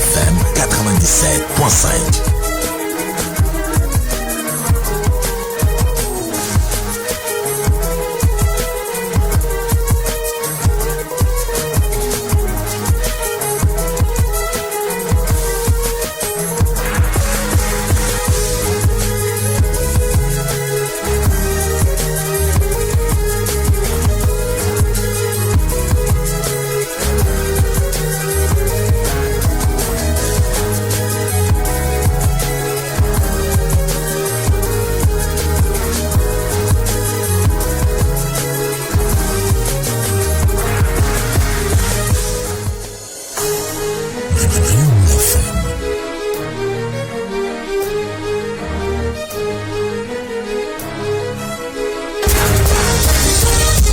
FM 97.5.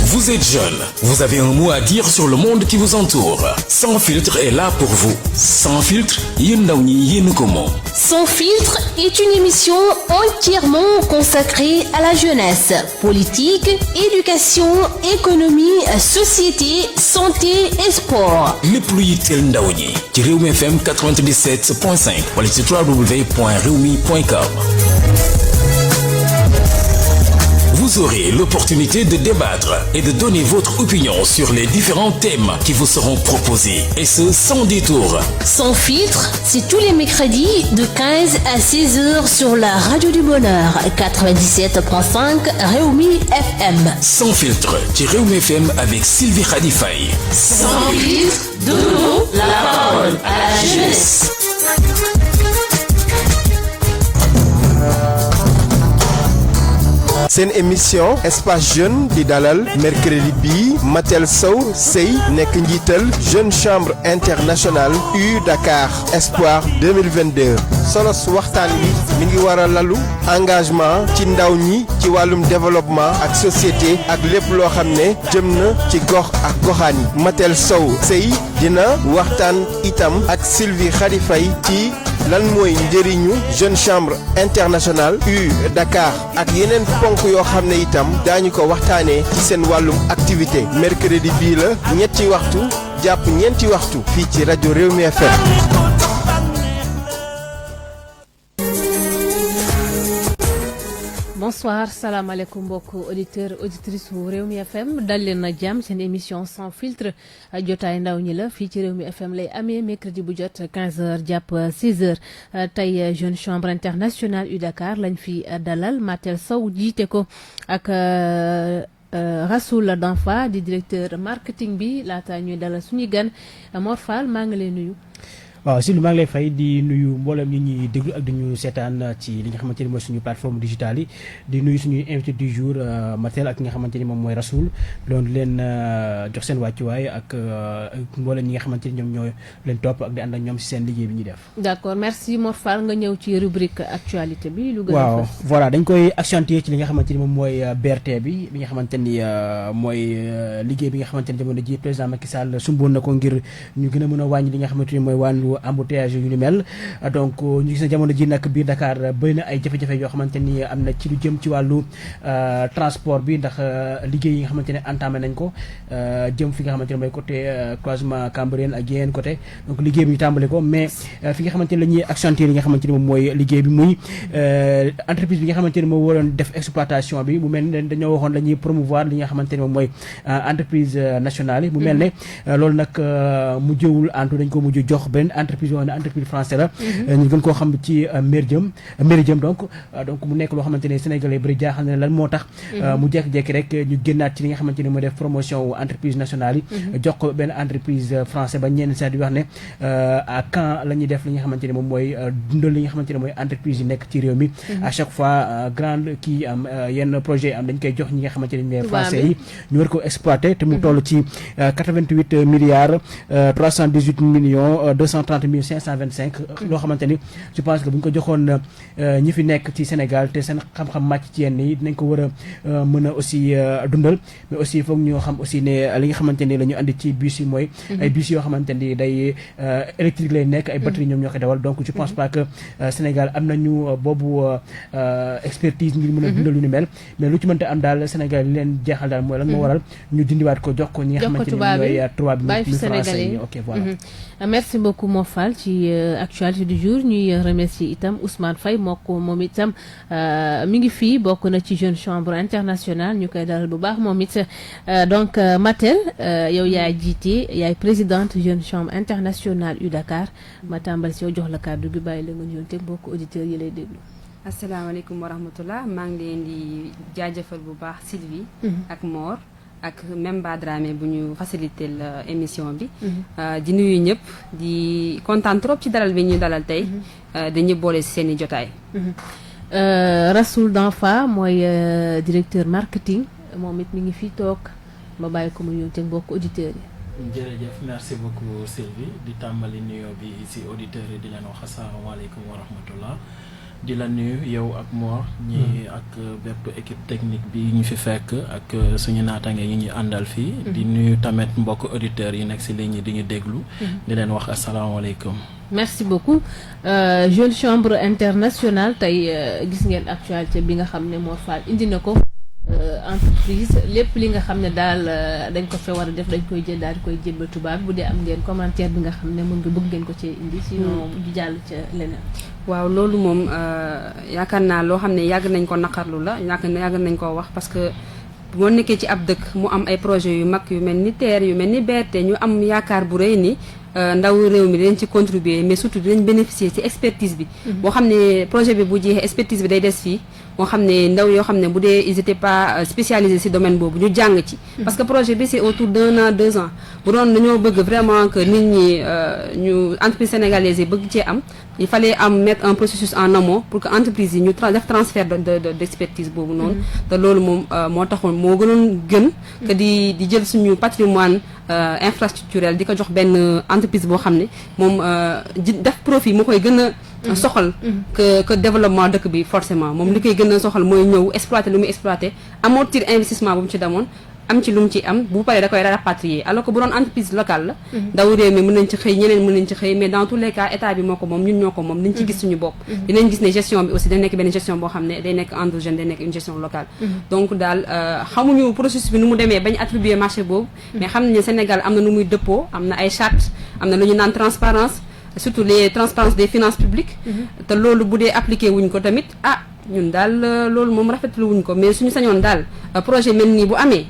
Vous êtes jeune, vous avez un mot à dire sur le monde qui vous entoure. Sans filtre est là pour vous. Sans filtre, Sans filtre est une émission entièrement consacrée à la jeunesse. Politique, éducation, économie, société, santé et sport. Le plus tel ndaouni. Rewmi FM 97.5 wala ci www.rewmi.com. Vous aurez l'opportunité de débattre et de donner votre opinion sur les différents thèmes qui vous seront proposés. Et ce, sans détour. Sans filtre, c'est tous les mercredis de 15 à 16 heures sur la Radio du Bonheur, 97.5 Rewmi FM. Sans filtre, Rewmi FM avec Sylvie Khadifaye. Sans filtre, donnons la parole à la jeunesse. seen émission espace jeune di dalal mercredi bi Matel Sow Sey nekk njiital jeune chambre internationale U Dakar Espoir 2022 solos waxtaan wi mi ngi war a lalu engagement ci ndaw ñi ci wàllum développement ak société ak lépp loo xam ne jëm na ci gox ak goxaan yi Matel Sow Sey dina waxtaan itam ak Sylvie Khadifaye ci lan mooy njëriñu jeune chambre internationale U Dakar ak yeneen ponk yoo xam ne itam daañu ko waxtaanee ci seen wàllum activité mercredi bii la ñetti waxtu jàpp ñeenti waxtu fii ci rajo Rewmi FM. Bonsoir, salam alaikum mbokk auditeurs auditrices bu Rewmi FM dal leen na jàmm seen émission sans filtre jotaay ndaw ñi la fii ci Rewmi FM lay amee mercredi bu jot 15h jàpp 6h tey jeune chambre internationale U Dakar lañ fi dalal Matel Sow jiite ko ak Rassoul Danfa di directeur marketing bi laata ñuy dalal suñuy gan Mor Fall maa ngi lay nuyu. waaw Sylvie maa ngi lay fay di nuyu mboolem ñi ñuy déglu ak di ñu seetaan ci li nga xamante ni mooy suñu plateforme digitale yi di nuyu suñuy invité du jour Matel ak ki nga xamante ni moom mooy Rassoul loolu leen jox seen wàccuwaay ak mboolem ñi nga xamante ni ñoom ñoo leen topp ak di ànd ak ñoom si seen liggéey bi ñuy def. d'accord merci Mor Fall nga ñëw ci rubrique actualité bi. lu gën a waaw voilà dañ koy accentuer ci li nga xamante ni moom mooy BRT bi nga xamante ni mooy liggéey bi nga xamante ni jamono ji président Macky Sall sumboon na ko ngir ñu gën a mën a wàññi li nga xamante ni mooy wàllu embouteillage yu ni mel donc ñu gis na jamono ji nag biir Dakar bëri na ay jafe-jafe yoo xamante ni am na ci lu jëm ci wàllu transport bi ndax liggéey yi nga xamante ne entamé nañ ko jëm fi nga xamante ne mooy côté croisement Cambérène ak yeneen côté donc liggéey bi ñu tàmbale ko mais fi nga xamante ne la ñuy accentuer li nga xamante ni moom mooy liggéey bi muy entreprise bi nga xamante ni moo waroon def exploitation bi mu mel ne dañoo waxoon la ñuy promouvoir li nga xamante ni moom mooy entreprise nationale yi mu mel ne loolu nag mujjewul antu dañ ko mujj jox benn entreprise yoo xam ne entreprise français la ñu gën koo xam ci Meridiam donc mu nekk loo xamante ne sénégalais bëri jaaxal na lan moo tax mu jekki-jekki rek ñu génnaat ci li nga xamante ne moo def promotion entreprise nationale yi jox ko benn entreprise français ba ñenn sax di wax ne à quand la ñuy def li nga xamante ne moom mooy dundal li nga xamante ne mooy entreprise yi nekk ci réew mi à chaque fois grande kii am yenn projet am dañ koy jox ñi nga xamante ne ñooy français yi ñu war ko exploiter te mu toll ci 88 milliards 318 millions 230 525 loo xamante ni je pense que bu ñu ko joxoon ñi fi nekk ci Sénégal te seen xam-xam màcc ci yenn yi dinañ ko war a mën a aussi dundal mais aussi foog ñoo xam aussi ne li nga xamante ni la ñu andi ci bus yi mooy ay bus yoo xamante ni day électrique lay nekk ay batterie ñoom ñoo koy dawal donc je pense pas que Sénégal am nañu boobu expertise ngir mën a dundal lu ni mel mais lu ci mënta am daal Sénégal li leen jeexal daal mooy lan moo waral ñu dindiwaat ko jox ko ñi nga xamante ni ñooy tubaab bi français yi ok voilà merci beaucoup moo faal ci actualité du jour ñuy remercier itam Ousmane Faye moom itam mi ngi fii bokk na ci jeune chambre internationale ñu koy dalal bu baax moom it donc Matel yow yaay jiite yaay présidente jeune chambre internationale U Dakar ma tàmbali si yow jox la kàddu gi bàyyi la nga ñëw te mbokk auditeurs yi lay déglu. asalaamaaleykum wa rahmatullah maa ngi leen di jaajëfal bu baax Sylvie ak Mor ak même Badramé bu ñu facilité émission bi di nuyu ñëpp di kontaan trop ci dalal bi ñu dalal tey dañu boole si seen i jotaay Rassoul Danfa mooy directeur marketing moom it mi ngi fii toog ma bàyyi ko mu ñëw te mbokk auditeurs yi. jërëjëf merci beaucoup Sylvie di tàmbali nuyoo bi ci auditeurs yi di leen wax asalaamaaleykum wa rahmatullah di la nuyu yow ak Mor ñi ak bépp équipe technique bi ñu fi fekk ak suñu naataange yi ñu àndal fii di nuyu tamit mbokk auditeurs yi nekk ci ligne yi di ñu déglu di leen wax asalaamaaleykum. merci beaucoup jeune chambre internationale tey gis ngeen actualité bi nga xam ne Mor Fall indi na ko entreprise lépp li nga xam ne daal dañ ko fe war a def dañ koy jël daal di koy jébbal tubaab bu dee am ngeen commentaire bi nga xam ne mën nga bëgg ngeen ko cee indi sinon du jàll ca leneen. waaw loolu moom yaakaar naa loo xam ne yàgg nañ ko naqarlu la yàgg nañ koo wax parce que boo nekkee ci ab dëkk mu am ay projets yu mag yu mel ni TER yu mel ni BRT ñu am yaakaar bu rëy ni ndaw réew mi dañ ci contribuer mais surtout dinañ bénéficier ci expertise bi boo xam ne projet bi bu jeexee expertise bi day des fii moo xam ne ndaw yoo xam ne bu dee ils étaient pas spécialisés ci domaine boobu ñu jàng ci parce que projet bi c'est autour d'1 an 2 ans bu doon dañoo bëgg vraiment que nit ñi ñu entreprise sénégalaise yi bëgg cee am il fallait mettre un processus en amont pour que entreprise yi ñu def transfert d'expertise boobu noonu te loolu moom moo taxoon moo gënoon gën que di jël suñu patrimoine infrastructurel di ko jox benn entreprise boo xam ne moom def profit moo koy gën a soxal que développement dëkk bi forcément moom li koy gën a soxal mooy ñëw exploiter lu muy exploiter amortir investissement bu mu ci demoon am ci lu mu ci am bu paree da koy rapatrier alors que bu doon entreprise locale la ndaw réew mi mën nañ ci xëy ñeneen mën nañ ci xëy mais dans tous les cas état bi moo ko moom ñun ñoo ko moom nañ ci gis suñu bopp dinañ gis ne gestion bi aussi day nekk benn gestion boo xam ne day nekk endogène day nekk une gestion locale donc daal xamuñu processus bi nu mu demee bañ attribuer marché boobu mais xam nañ ne Sénégal am na nu muy dëppoo am na ay charte am na lu ñu naan transparence surtout les transparences des finances publiques te loolu bu dee appliqué wuñ ko tamit ñun daal loolu moom rafetlu wuñ ko mais suñu sañoon daal projet mel nii bu amee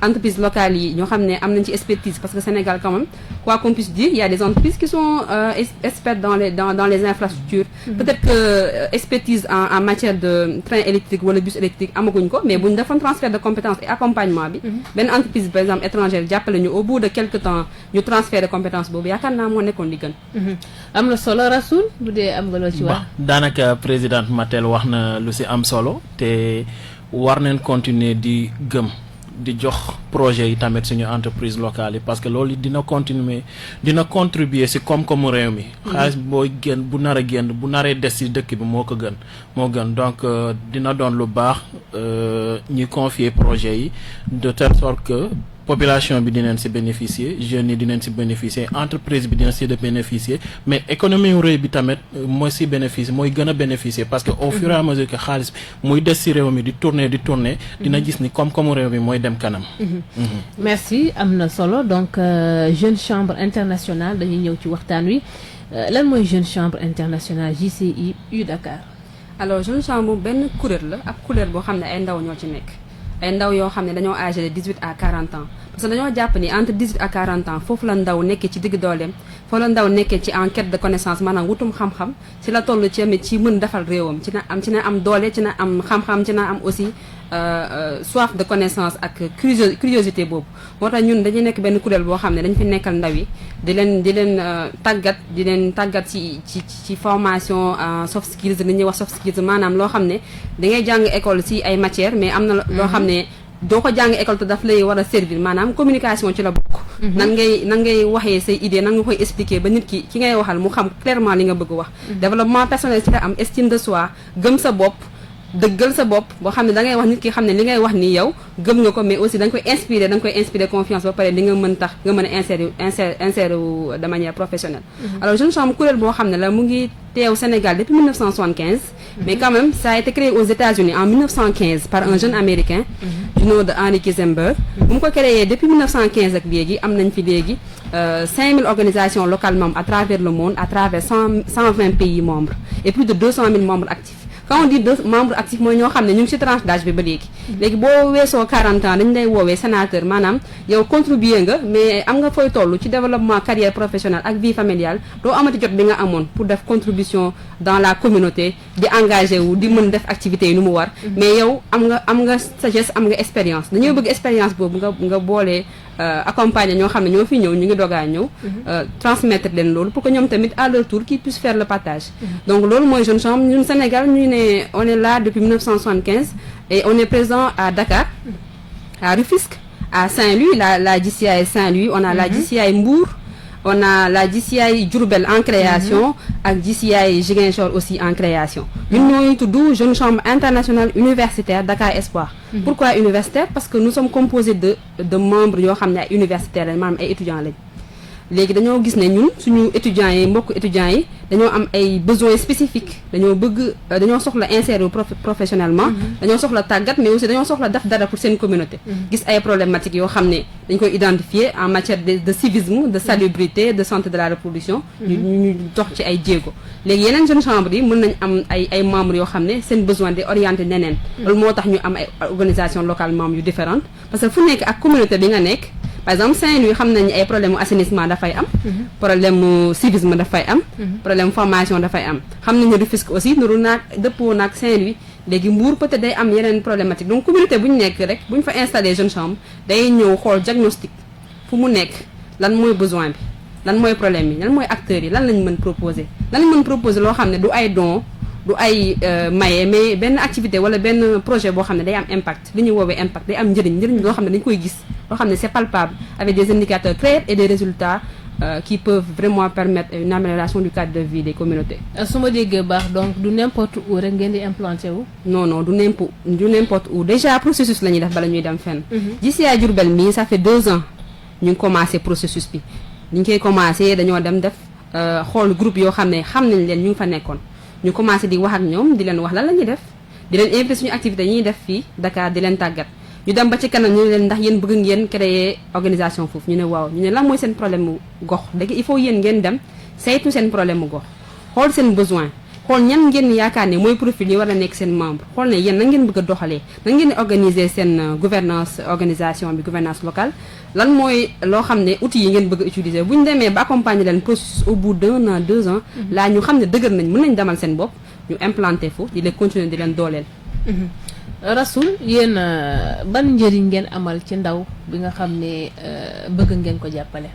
entreprises locales yi ñoo xam ne am nañ ci expertise parce que Sénégal quand même quoi qu'on puisse dire il y a des entreprises qui sont expertes dans les infrastructures peut-être que expertise en matière de train électrique wala bus électrique amaguñ ko mais buñ defoon transfert de compétences et accompagnement bi benn entreprise par exemple étrangère jàppale ñu au bout de quelque temps ñu transfert de compétences boobu yaakaar naa moo nekkoon li gën am na solo Rassoul bu dee am nga loo ci wax daanaka présidente Matel wax na lu ci am solo te war nañ continuer di gëm di jox projet yi tamit suñu entreprise locale yi parce que loolu dina contribuer ci koom-koomu réew mi xaalis booy génn bu nar a génn bu naree des ci dëkk bi moo gën donc dina doon lu baax ñuy confier projet yi de telle sorte que population bi dinañ ci bénéficier jeunes yi dinañ ci bénéficier entreprise bi dina ci de bénéficier mais économie yu réew bi tamit mooy ci bénéficier mooy gën a bénéficier parce que au fur et à mesure que xaalis bi muy des ci réew mi di tourner dina gis ni koom-koomu réew mi mooy dem kanam merci am na solo donc jeune chambre internationale dañuy ñëw ci waxtaan wi lan mooy jeune chambre internationale JCI U Dakar alors jeune chambre benn kuréel la ab kuréel boo xam ne ay ndaw ñoo ci nekk ay ndaw yoo xam ne dañoo âgé de 18 à 40 ans parce que dañoo jàpp ni entre 18 à 40 ans foofu la ndaw nekkee ci digg dooleem foofu la ndaw nekkee ci en quête de connaissance maanaam wutum xam-xam ci la toll ci mën defal réewam ci na am doole ci na am xam-xam ci na am aussi soif de connaissance ak curiosité boobu moo tax ñun dañuy nekk benn kuréel boo xam ne dañ fi nekkal ndaw yi di leen tàggat ci formation soft skills li ñuy wax soft skills maanaam loo xam ne dangay jàng école ci ay matières mais am na loo xam ne doo ko jàng école te daf lay war a servir maanaam communication ci la bokk nan ngay waxee say idée nan nga koy expliquer ba nit ki ngay waxal mu xam clairement li nga bëgg wax développement personnel ci la am estime de soi gëm sa bopp dëggal sa bopp boo xam ne da ngay wax nit ki xam ne li ngay wax nii yow gëm nga ko mais aussi da nga koy inspirer confiance ba pare li nga mën tax nga mën a insérer wu de manière professionnelle alors jeune chambre kuréel boo xam ne la mu ngi teew Sénégal depuis 1975 mais quand même ça a été créé aux États-Unis en 1915 par un jeune américain du nom de Henry Kissinger bu mu ko créé depuis 1915 ak léegi am nañ fi léegi 5000 organisations locales membres à travers le monde, à travers 120 pays membres et plus de 200 000 membres actifs. Quand on dit membres actifs mooy ñoo xam ne ñu ngi ci tranche d'âge bi ba léegi. léegi boo weesoo 40 ans dañu lay woowee sénateur maanaam yow contribuer nga mais am nga fooy toll ci développement carrière professionnelle ak vie familiale doo amati jot bi nga amoon pour def contribution dans la communauté di engagé wu di mën def activités yi nu mu war. mais yow am nga sagesse am nga expérience dañoo bëgg expérience boobu nga boolee accompagner ñoo xam ne ñoo fi ñëw ñu ngi dogaa ñëw. transmettre leen loolu pour que ñoom tamit à leur tour qu'ils puissent faire le partage. donc loolu mooy Jeune Chambre ñun Sénégal on est là depuis 1975 et on est présent à Dakar, à Rufisque, à Saint-Louis, la JCI Saint-Louis, on a la JCI Mbour, on a la JCI Diourbel en création, ak JCI Ziguinchor aussi en création. Ñun ñooy tudd Jeune Chambre internationale universitaire Dakar Espoir. Pourquoi universitaire? Parce que nous sommes composés de membres yoo xam ne ay universitaires lañ maanaam ay étudiants lañ. léegi dañoo gis ne ñun suñu étudiants yi mbokk étudiants yi dañoo am ay besoins spécifiques dañoo soxla insérer professionnellement dañoo soxla tàggat mais aussi dañoo soxla def dara pour seen communauté gis ay problématiques yoo xam ne dañ koy identifier en matière de civisme de salubrité de santé de la reproduction ñu dox ci ay jéego léegi yeneen Jeune Chambre yi mën nañ am ay membres yoo xam ne seen besoin de orienté neneen loolu moo tax ñu am ay organisations locales membres yu différentes parce que fu nekk ak communauté bi nga nekk. Par exemple Saint-Louis xam nañu ay problème assainissement dafay am problème civisme dafay am problème formation dafay am xam nañu Rufisque aussi nuru naag dëppoo naag Saint-Louis léegi Mbour peut-être day am yeneen problématique donc communauté bu ñu nekk rek bu ñu fa installé Jeune Chambre day ñëw xool diagnostic fu mu nekk lan mooy besoin bi lan mooy problème yi lan mooy acteurs yi lan lañ mën proposer loo xam ne du ay don du ay maye mais benn activité wala benn projet boo xam ne day am impact li ñuy woowee impact day am njëriñ loo xam ne dañ koy gis loo xam ne c'est palpable avec des indicateurs clairs et des résultats qui peuvent vraiment permettre une amélioration du cadre de vie des communautés. su ma déggee baax donc du n'importe où rek ngeen di implanté wu. non du n'importe où déjà processus la ñuy def bala ñuy dem fenn. JCI Diourbel mii ça fait 2 ans ñu ngi commencé processus bi ñu ngi koy commencé dañoo dem def xool groupe yoo xam ne xam nañ leen ñu ngi fa nekkoon. ñu commencé di wax ak ñoom di leen wax lan la ñuy def di leen invité suñu activité yi ñuy def fii Dakar di leen tàggat ñu dem ba ci kanam ñu ne leen ndax yéen bëgg ngeen créer organisation foofu ñu ne waaw ñu ne lan mooy seen problème mu gox léegi il faut yéen ngeen dem saytu seen problème mu gox xool seen besoin xool ñan ngeen yaakaar ne mooy profil yi war a nekk seen membre xool ne yéen na ngeen bëgg a doxalee na ngeen di organiser seen gouvernance organisation bi gouvernance locale lan mooy loo xam ne outils yi ngeen bëgg a utiliser bu ñu demee ba accompagner leen processus au bout d'1 an 2 ans laa ñu xam ne dëgër nañ mën nañ demal seen bopp ñu implanter foofu di leen continuer di leen dooleel. Rasoul yéen ban njëriñ ngeen amal ci ndaw bi nga xam ne bëgg ngeen ko jàppale.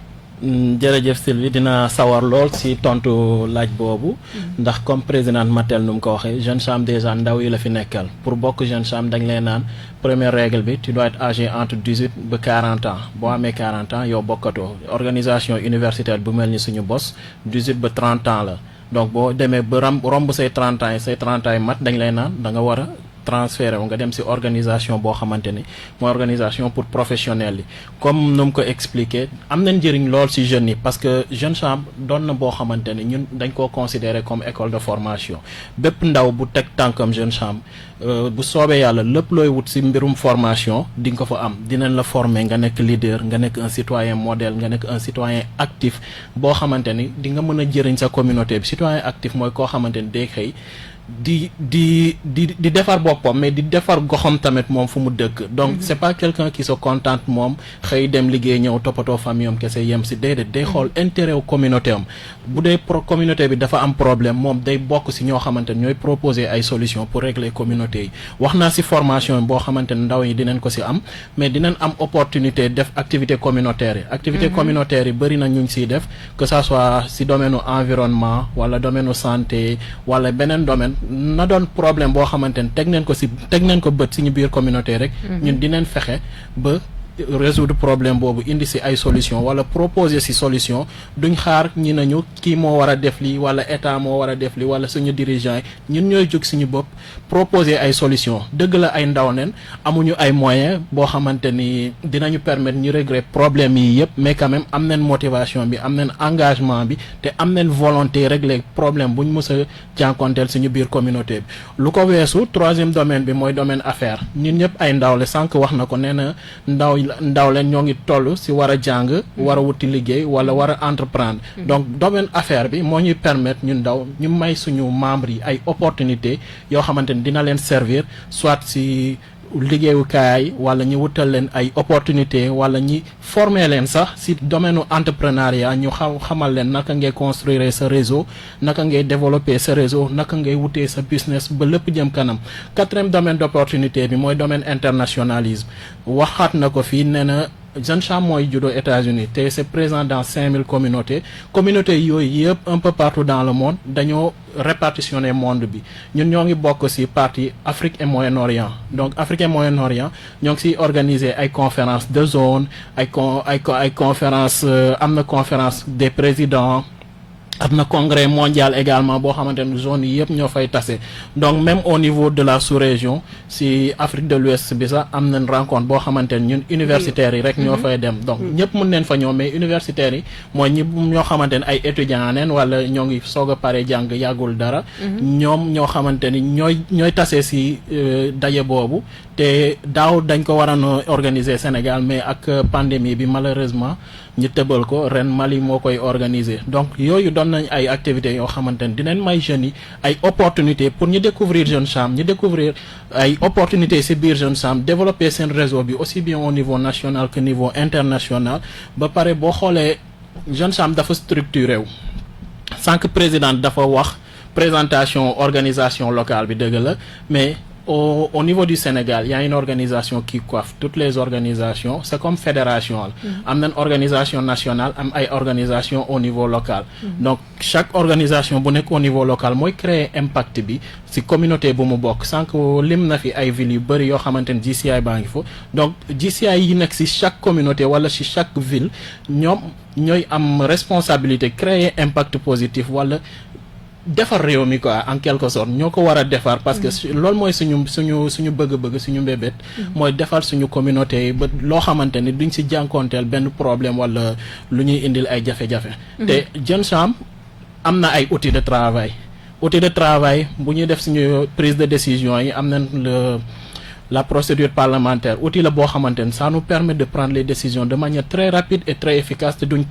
jërëjëf Sylvie dina sawar lool ci tontu laaj boobu ndax comme présidente Matel nu mu ko waxee Jeune Chambre déjà ndaw yi la fi nekkal pour bokk Jeune Chambre dañ leen naan première règle bi tu dois être âgé entre 18 ba 40 ans boo amee 40 ans yow bokkatoo organisation universitaire bu mel ni suñu bos 18 ba 30 ans la donc boo demee ba romb say 30 ans yi mat dañ lay naan da nga war a transféré wu nga dem ci organisation boo xamante ni mooy organisation pour professionnels yi comme nu mu ko expliqué am na njëriñ lool ci jeunes yi parce que Jeune Chambre doon na boo xamante ni ñun dañ koo considéré comme école de formation bépp ndaw bu teg tànkam Jeune Chambre bu soobee yàlla lépp looy wut ci mbirum formation di nga ko fa am dinañ la former nga nekk leader nga nekk un citoyen modèle nga nekk un citoyen actif boo xamante ni di nga mën a jëriñ sa communauté bi citoyen actif mooy koo xamante ni day xëy di defar boppam mais di defar goxam tamit moom fu mu dëkk donc c'est pas quelqu'un qui se contente moom xëy dem liggéey ñëw toppatoo famille am kese yem ci déedéet day xool intérêt wu communauté am bu dee communauté bi dafa am problème moom day bokk ci ñoo xamante ne ñooy proposer ay solutions pour régler communauté yi wax naa ci formation boo xamante ne ndaw yi dinañ ko ci am mais dinañ am opportunité def activité communautaire yi activité communautaire yi bëri na ñu ngi ciy def que ça soit ci domaine u environnement wala domaine u santé wala beneen domaine na doon problème boo xamante ne teg nañ ko bët suñu biir communauté rek ñun dinañ fexe ba résoudre problème boobu indi ci ay solution wala proposer ci solution duñ xaar ñi nañu kii moo war a def lii wala état moo war a def lii wala suñu dirigeant yi ñun ñooy jóg suñu bopp proposer ay solution dëgg la ay ndaw neen amuñu ay moyens boo xamante ni dinañu permettre ñu régler problème yi yëpp mais quand même am nañ motivation bi am nañ engagement bi te am nañ volonté régler problème buñ mës a jànkonteel suñu biir communauté bi lu ko weesu troisième domaine bi mooy domaine affaire ñun ñëpp ay ndaw la sànq wax na ko nee na ndaw ndaw leen ñoo ngi toll ci war a jàng war a wuti liggéey wala war a entreprendre donc domaine affaire bi moo ñuy permettre ñun ndaw ñu may suñu membres yi ay opportunités yoo xamante ni dina leen servir soit ci liggéeyukaay wala ñu wutal leen ay opportunité wala ñi former leen sax ci domaine entrepreneuriat ñu xamal leen naka ngay construire sa réseau naka ngay développer sa réseau naka ngay wutee sa business ba lépp jëm kanam. Quatrième domaine d'opportunité bi mooy domaine internationalisme waxaat na ko fii nee na Jeune Chambre mooy judo États-Unis te c'est présent dans 5000 communautés yooyu yëpp un peu partout dans le monde dañoo répartitionner monde bi ñun ñoo ngi bokk ci partie Afrique et Moyen-Orient donc Afrique et Moyen-Orient ñoo ngi ciy organiser ay conférences de zone ay conférences am na conférence des présidents am na congrès mondial également boo xamante ne zone yi yëpp ñoo fay tase donc même au niveau de la sous-région ci Afrique de l'Ouest bi sax am nañ rencontre boo xamante ne ñun universitaires yi rek ñoo fay dem donc ñëpp mën neen fa ñëw mais universitaires yi mooy ñoo xamante ne ay étudiants neen wala ñoo ngi soog a pare jàng yàggul dara ñoom ñoo xamante ni ñooy tase ci daje boobu te daaw dañ ko waroon a organiser Sénégal mais ak pandémie bi malheureusement ñu tëbal ko ren Mali moo koy organiser donc yooyu doon nañ ay activités yoo xamante ne dinañ may jeunes yi ay opportunités pour ñu découvrir Jeune Chambre ñu découvrir ay opportunités ci biir Jeune Chambre développer seen réseau bi aussi bien au niveau national que niveau international ba pare boo xoolee Jeune Chambre dafa structuré wu sànq président dafa wax présentation organisation locale bi dëgg la mais au niveau du Sénégal il y a une organisation qui coiffe toutes les organisations c'est comme fédération am nañ organisation nationale am ay organisation au niveau local donc chaque organisation bu nekk au niveau local mooy créer impact bi ci communauté bu mu bokk sànq lim na fi ay villes yu bëri yoo xamante ne GCI baa ngi fa donc GCI yi nekk ci chaque communauté wala ci chaque ville ñoom ñooy am responsabilité créer impact positif wala defar réew mi quoi en quelque sorte ñoo ko war a defar parce que loolu mooy suñu bëgg-bëgg suñu mbébét mooy defar suñu communauté yi ba loo xamante ni duñ ci jànkoonteel benn problème wala lu ñuy indil ay jafe-jafe te Jeune Chambre am na ay outils de travail bu ñuy def suñu prise de décision yi am nañ la procédure parlementaire outil la boo xamante ni ça nous permet de prendre les décisions de manière très rapide et très efficace te duñu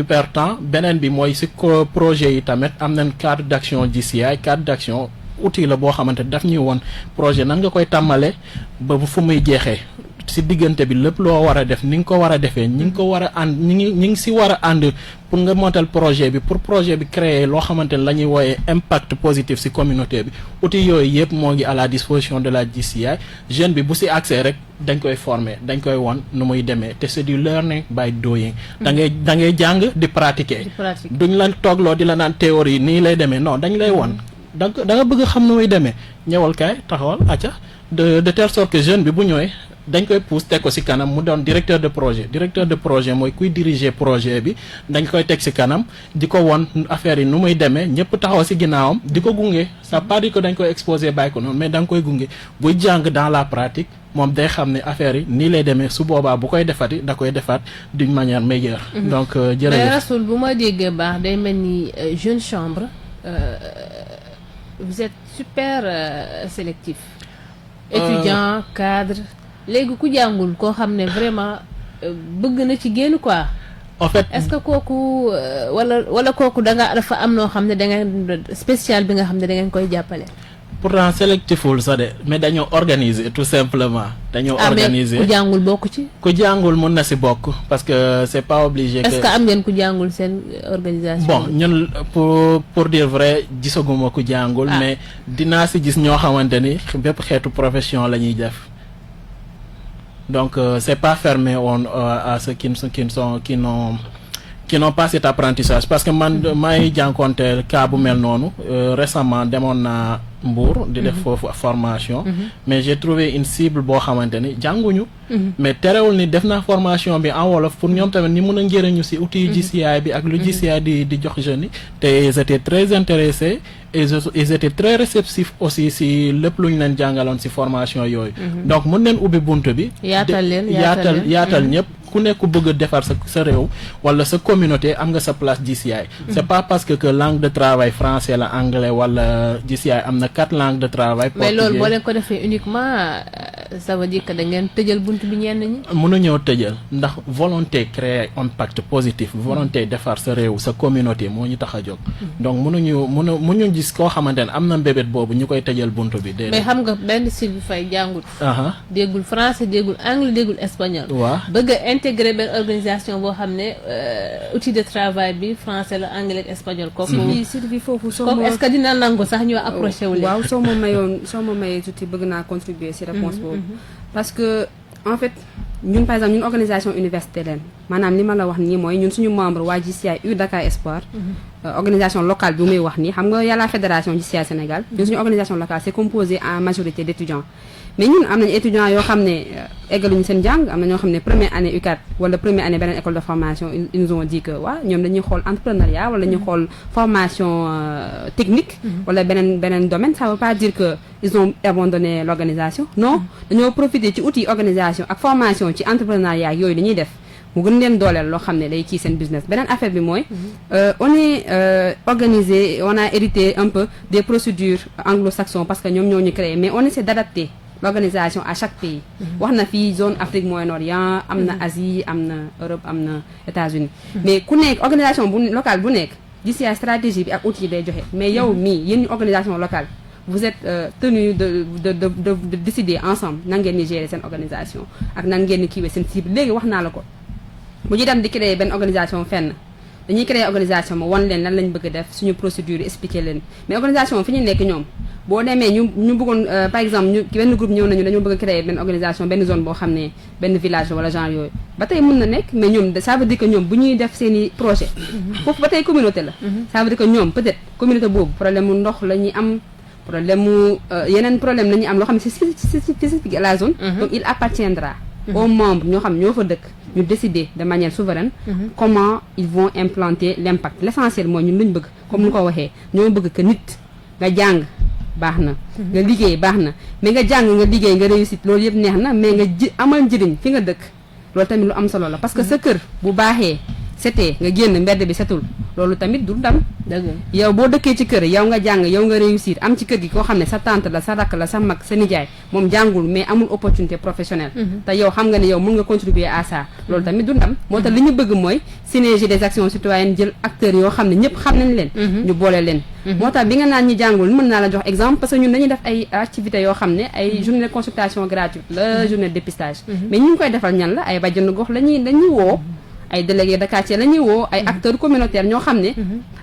perdre temps beneen bi mooy ci projet yi tamit am nañ cadre d'action GCI cadre d'action outil la boo xamante daf ñuy woon projet nan nga koy tàmmale ba fu muy jeexee ci diggante bi lépp loo war a def ni nga ko war a defee ñi ngi ko war a ànd ñi ngi ci war a ànd pour nga montal projet bi pour projet bi créer loo xamante ne la ñuy wooyee impact positif ci communauté bi outil yooyu yëpp moo ngi à la disposition de la GCI jeune bi bu ci accès rek dañ koy former dañ koy won nu muy demee te c'est du learning by doing da ngay jàng di pratiquer duñ la toogloo di la naan théorie nii lay demee non dañ lay won da nga bëgg xam nu muy demee ñëwal kaay taxawal acca de telle sorte que jeune bi bu ñëwee dañ koy pousse teg ko ci kanam mu doon directeur de projet mooy kuy diriger projet bi dañ koy teg ci kanam di ko won affaire yi nu muy demee ñëpp taxaw ci ginnaawam di ko gunge ça pas dire que dañ koy exposer bàyyi ko noonu mais da nga koy gunge buy jàng dans la pratique moom day xam ne affaire yi nii lay demee su boobaa bu koy defati da koy defaat d'une manière meilleure. donc jërëjëf mais Rassoul bu ma déggee baax day mel ni Jeune Chambre vous êtes super sélectif. étudiant cadre. léegi ku jàngul koo xam ne vraiment bëgg na ci génn quoi. en fait est-ce que kooku wala kooku dafa am noo xam ne da ngeen spécial bi nga xam ne da ngeen koy jàppale. pourtant sélectiful sax de mais dañoo organiser tout simplement. dañoo organiser ku jàngul bokk ci. ku jàngul mun na ci bokk parce que c'est pas obligé. est-ce que am ngeen ku jàngul seen organisation. bon ñun pour dire vrai gisaguma ku jàngul. mais dinaa ci gis ñoo xamante ni bépp xeetu profession la ñuy def. donc c'est pas fermé à ceux qui n'ont pas cet apprentissage parce que man may jànkonteel cas bu mel noonu récemment demoon naa Mbour di def foofu formation mais j'ai trouvé une cible boo xamante ni jànguñu mais terewul ni def naa formation bi en wolof pour ñoom tamit ni mën a njëriñu ci outil GCI bi ak lu GCI di jox jeunes yi te ils étaient très intéressés et ils étaient très réceptifs aussi ci lépp lu ñu leen jàngaloon ci formation yooyu donc mën neen ubbi bunt bi yaatal ñëpp ku nekk ku bëgg a defar sa réew wala sa communauté am nga sa place GCI c'est pas parce que langue de travail français la anglais wala GCI am na 4 langues de travail mais loolu boo leen ko defee uniquement ça veut dire que da ngeen tëjal bunt bi ñenn ñi. mënuñoo tëjal ndax volonté créer impact positif volonté defar sa réew sa communauté moo ñu tax a jóg. donc mënuñu gis koo xamante ne am na mbébét boobu ñu koy tëjal bunt bi. déedéet mais xam nga benn Sylvie Faye jàngut. déggul français déggul anglais déggul espagnol. waaw bëgg a intégrer benn organisation boo xam ne outil de travail bi français la anglais ak espagnol. Sylvie foofu soo comme est-ce que dina nangu sax ñoo approché wu leen. waaw soo ma mayee tuuti bëgg naa contribuer ci réponse boobu. parce que en fait ñun par exemple ñun organisation université leen maanaam li ma la wax nii mooy ñun suñu membre waa JCI U Dakar Espoir. organisation locale bi muy wax nii xam nga y'a la fédération JCI Sénégal. ñun suñu organisation locale c'est composé en majorité d'étudiants. mais ñun am nañu étudiants yoo xam ne eggaluñu seen jàng am na ñoo xam ne première année UCAD wala première année beneen école de formation ils nous ont dit que waaw ñoom dañuy xool entrepreneuriat wala dañuy xool formation technique wala beneen domaine ça veut pas dire que ils ont abandonné l'organisation non dañoo profiter ci outil organisation ak formation ci entrepreneuriat yooyu dañuy def mu gën leen dooleel loo xam ne day kii seen business beneen affaire bi mooy on est organisé on a hérité un peu des procédures anglo-saxons parce que ñoom ñoo ñu créé mais on essaie d'adapter l'organisation à chaque pays wax na fii zone Afrique Moyen-Orient am na Asie am na Europe am na États-Unis mais ku nekk organisation bu locale bu nekk JCI stratégie bi ak outils yi day joxe mais yow mii yéen ñu organisation locale vous êtes tenu de décider ensemble nan ngeen di gérer seen organisation ak nan ngeen di kiiwee seen cible léegi wax naa la ko bu ñu dem di créer benn organisation fenn dañuy créer organisation ma wan leen lan lañ bëgg a def suñu procédure expliquer leen mais organisation fi ñu nekk ñoom boo demee ñu bëggoon par exemple ñu benn groupe ñëw nañu dañoo bëgg a créer benn organisation benn zone boo xam ne benn village wala genre yooyu ba tey mën na nekk mais ñoom ça veut dire que ñoom bu ñuy def seen i projet foofu ba tey communauté la ça veut dire que ñoom peut-être communauté boobu problème mu ndox la ñuy am problème mu yeneen problème la ñuy am loo xam ne c'est spécifique à la zone donc il appartiendra aux membres ñoo xam ñoo fa dëkk ñu décider de manière souveraine comment ils vont implanter l'impact l'essentiel mooy ñun luñ bëgg comme ni ko waxee ñoo bëgg que nit nga jàng baax na nga liggéey baax na mais nga jàng nga liggéey nga réussite loolu yëpp neex na mais nga amal njëriñ fi nga dëkk loolu tamit lu am solo la parce que sa kër bu baaxee setee nga génn mbedd bi setul loolu tamit du ndam yow boo dëkkee ci kër yow nga jàng yow nga réussir am ci kër gi koo xam ne sa tante la sa rakk la sa mag sa nijaay moom jàngul mais amul opportunité professionnelle te yow xam nga ne yow mën nga contribuer à ça loolu tamit du ndam moo tax li ñu bëgg mooy synergie des actions citoyennes jël acteurs yoo xam ne ñëpp xam nañ leen ñu boole leen moo tax bi nga naan ñi jàngul mën naa la jox exemple parce que ñun dañuy def ay activités yoo xam ne ay journée de consultation gratuite la journée de dépistage mais ñu ngi koy defal ñan la ay bàjjenu gox lañuy woo ay délégués de quartier la ñuy woo ay acteurs communautaires ñoo xam ne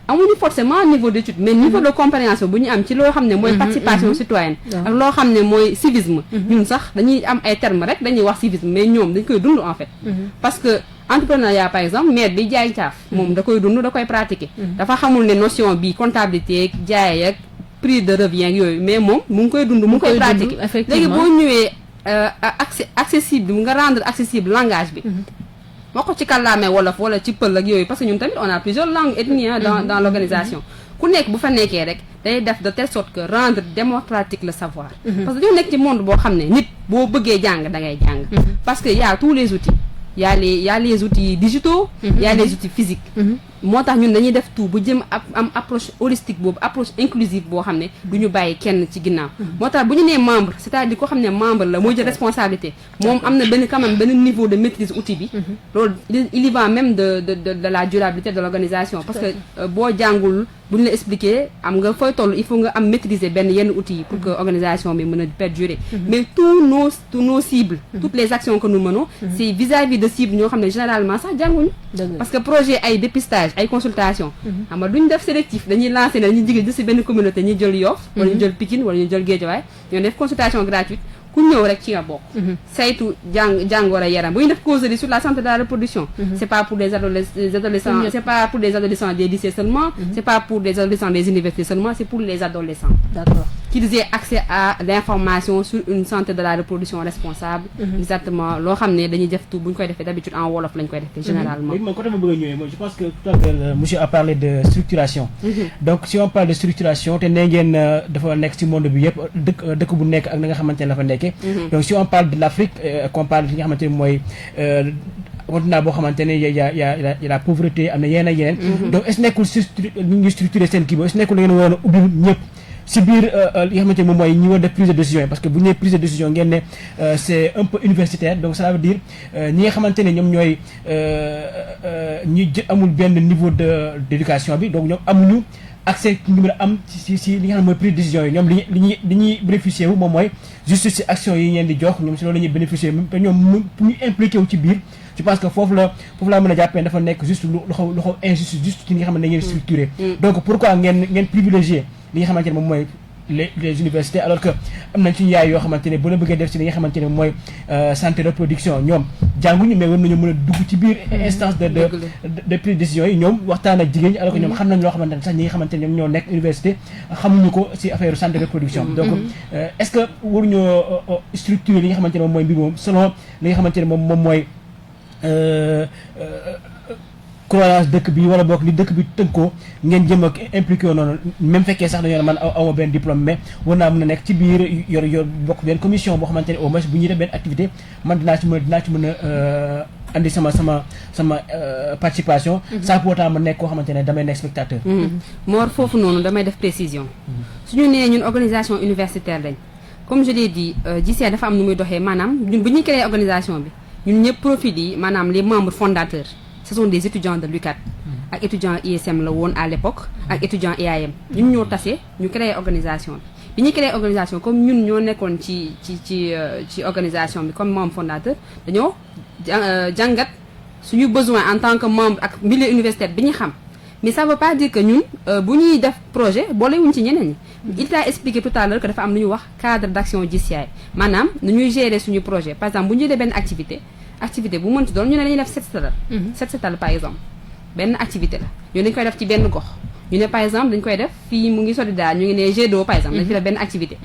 amuñu forcément niveau d'étude mais niveau de compréhension bu ñu am ci loo xam ne mooy participation citoyenne ak loo xam ne mooy civisme ñun sax dañuy am ay termes rek dañuy wax civisme mais ñoom dañ koy dund en fait parce que entrepreneuriat par exemple maire bi jaay caaf moom da koy dund da koy pratiquer dafa xamul ne notion bi comptabilité ak jaay ak prix de revient ak yooyu mais moom mu ngi koy dund mu ngi koy pratiquer léegi boo ñëwee accessible nga rendre accessible langage bi wax ko ci kàllaame wolof wala ci pël ak yooyu parce que ñun tamit on a plusieurs langues ethnies dans l'organisation ku nekk bu fa nekkee rek day def de telle sorte que rendre démocratique le savoir parce que dañoo nekk ci monde boo xam ne nit boo bëggee jàng da ngay jàng parce que y a tous les outils y a les outils digitaux y a les outils physiques moo tax ñun dañuy def tout bu jëm am approche holistique boobu approche inclusive boo xam ne du ñu bàyyi kenn ci ginnaaw moo tax bu ñu nee membre c'est-à-dire ko xam ne membre la mooy jël responsabilité moom am na benn quand même benn niveau de maîtrise outil bi loolu il y va même de la durabilité de l'organisation parce que boo jàngul bu ñu la expliquer am nga fooy toll il faut nga am maîtriser benn yenn outils yi pour que organisation bi mën a perdurer mais tous nos cibles toutes les actions que nous menons c'est vis-à-vis de cibles ñoo xam ne généralement sax jànguñu parce que projet ay dépistage ay consultation xam nga duñ def sélectif dañuy lancer ne dañuy jigéen ci benn communauté ñu jël Yoff wala ñu jël Pikine wala ñu jël Guédiawaye ñoo def consultation gratuite ku ñëw rek ci nga bokk saytu jàngoro yaram bu ñu def causerie sur la santé de la reproduction c'est pas pour des adolescents c'est pas pour des adolescents des lycées seulement c'est pas pour des adolescents des universités seulement c'est pour les adolescents d'accord qu'ils aient accès à l'information sur une santé de la reproduction responsable exactement loo xam ne dañuy def tout bu ñu koy defee d'habitude en wolof lañ koy defee généralement léegi man côté ma bëgg a ñëwee mooy je pense que tout à l'heure monsieur a parlé de structuration donc si on parle de structuration te nee ngeen dafa nekk ci monde bi yëpp dëkk bu nekk ak na nga xamante ne la fa nekkee donc si on parle de l'Afrique qu'on parle li nga xamante ne mooy continent boo xamante ne y a la pauvreté am na yeneen ak yeneen donc est-ce nekkul ñu structuré seen kii boobu est-ce nekkul la ngeen waroon a ubbi ñëpp si biir li nga xamante ne moom mooy ñi war def prise de décision yi parce que bu ñu nee prise de décision ngeen ne c'est un peu universitaire donc ça veut dire ñi nga xamante ne ñoom ñooy ñi amul benn niveau d'éducation bi donc ñoom amuñu accès ñu mën a am ci li nga xam ne mooy prise de décision yi ñoom li ñuy bénéficier wu moom mooy juste ci action yi ngeen di jox ñoom si loolu la ñuy bénéficier wu te ñoom pour ñu impliqué wu ci biir je pense que foofu laa mën a jàppee dafa nekk juste lu xaw injuste juste ci li nga xam ne dañuy structuré donc pourquoi ngeen privilégier li nga xamante ne moom mooy les universités alors que am nañ suñu yaay yoo xamante ne bu la bëggee def ci li nga xamante ne mooy santé reproduction ñoom jànguñu mais war nañu mën a dugg ci biir instance de prise de décision yi ñoom waxtaan ak jigéen ñi alors que ñoom xam nañ loo xamante ne sax ñi nga xamante ne ñoom ñoo nekk université xamuñu ko ci affaire santé reproduction donc est-ce que waruñoo structurer li nga xamante ne moom mooy mbir moom selon li nga xamante ne moom mooy croyance dëkk bi wala boog li dëkk bi tënkoo ngeen jëm ak impliqué woon noonu même fekkee sax dañoo ne man awma benn diplôme mais war naa mën a nekk ci biir yor bokk benn commission boo xamante ne au moins bu ñuy def benn activité man dinaa ci mën a andi sama participation sans pour autant ma nekk koo xamante ne damay nekk spectateur Mor foofu noonu damay def précision suñu nee ñun organisation universitaire lañ comme je l'ai dit JCI dafa am nu muy doxee maanaam ñun bu ñuy créer organisation bi ñun ñëpp profil yi maanaam les membres fondateurs ce sont des étudiants de l'UCAD ak étudiants ISM la woon à l'époque ak étudiants IAM ñun ñoo tase ñu créer organisation bi ñuy créer organisation comme ñun ñoo nekkoon ci organisation bi comme membre fondateur dañoo jàngat suñu besoin en tant que membre ak milieu universitaire bi ñu xam mais ça veut pas dire que ñun bu ñuy def projet boolewuñ ci ñeneen ñi il t'a expliqué tout à l'heure que dafa am lu ñuy wax cadre d'action JCI maanaam nu ñuy gérer suñu projet par exemple bu ñu jëlee benn activité bu mënti doon ñu ne dañuy def set setal par exemple benn activité la ñu dañ koy def ci benn gox ñu ne par exemple dañ koy def fii mu ngi Solidar ñu ngi ne jet d'eau par exemple dañ fi def benn activité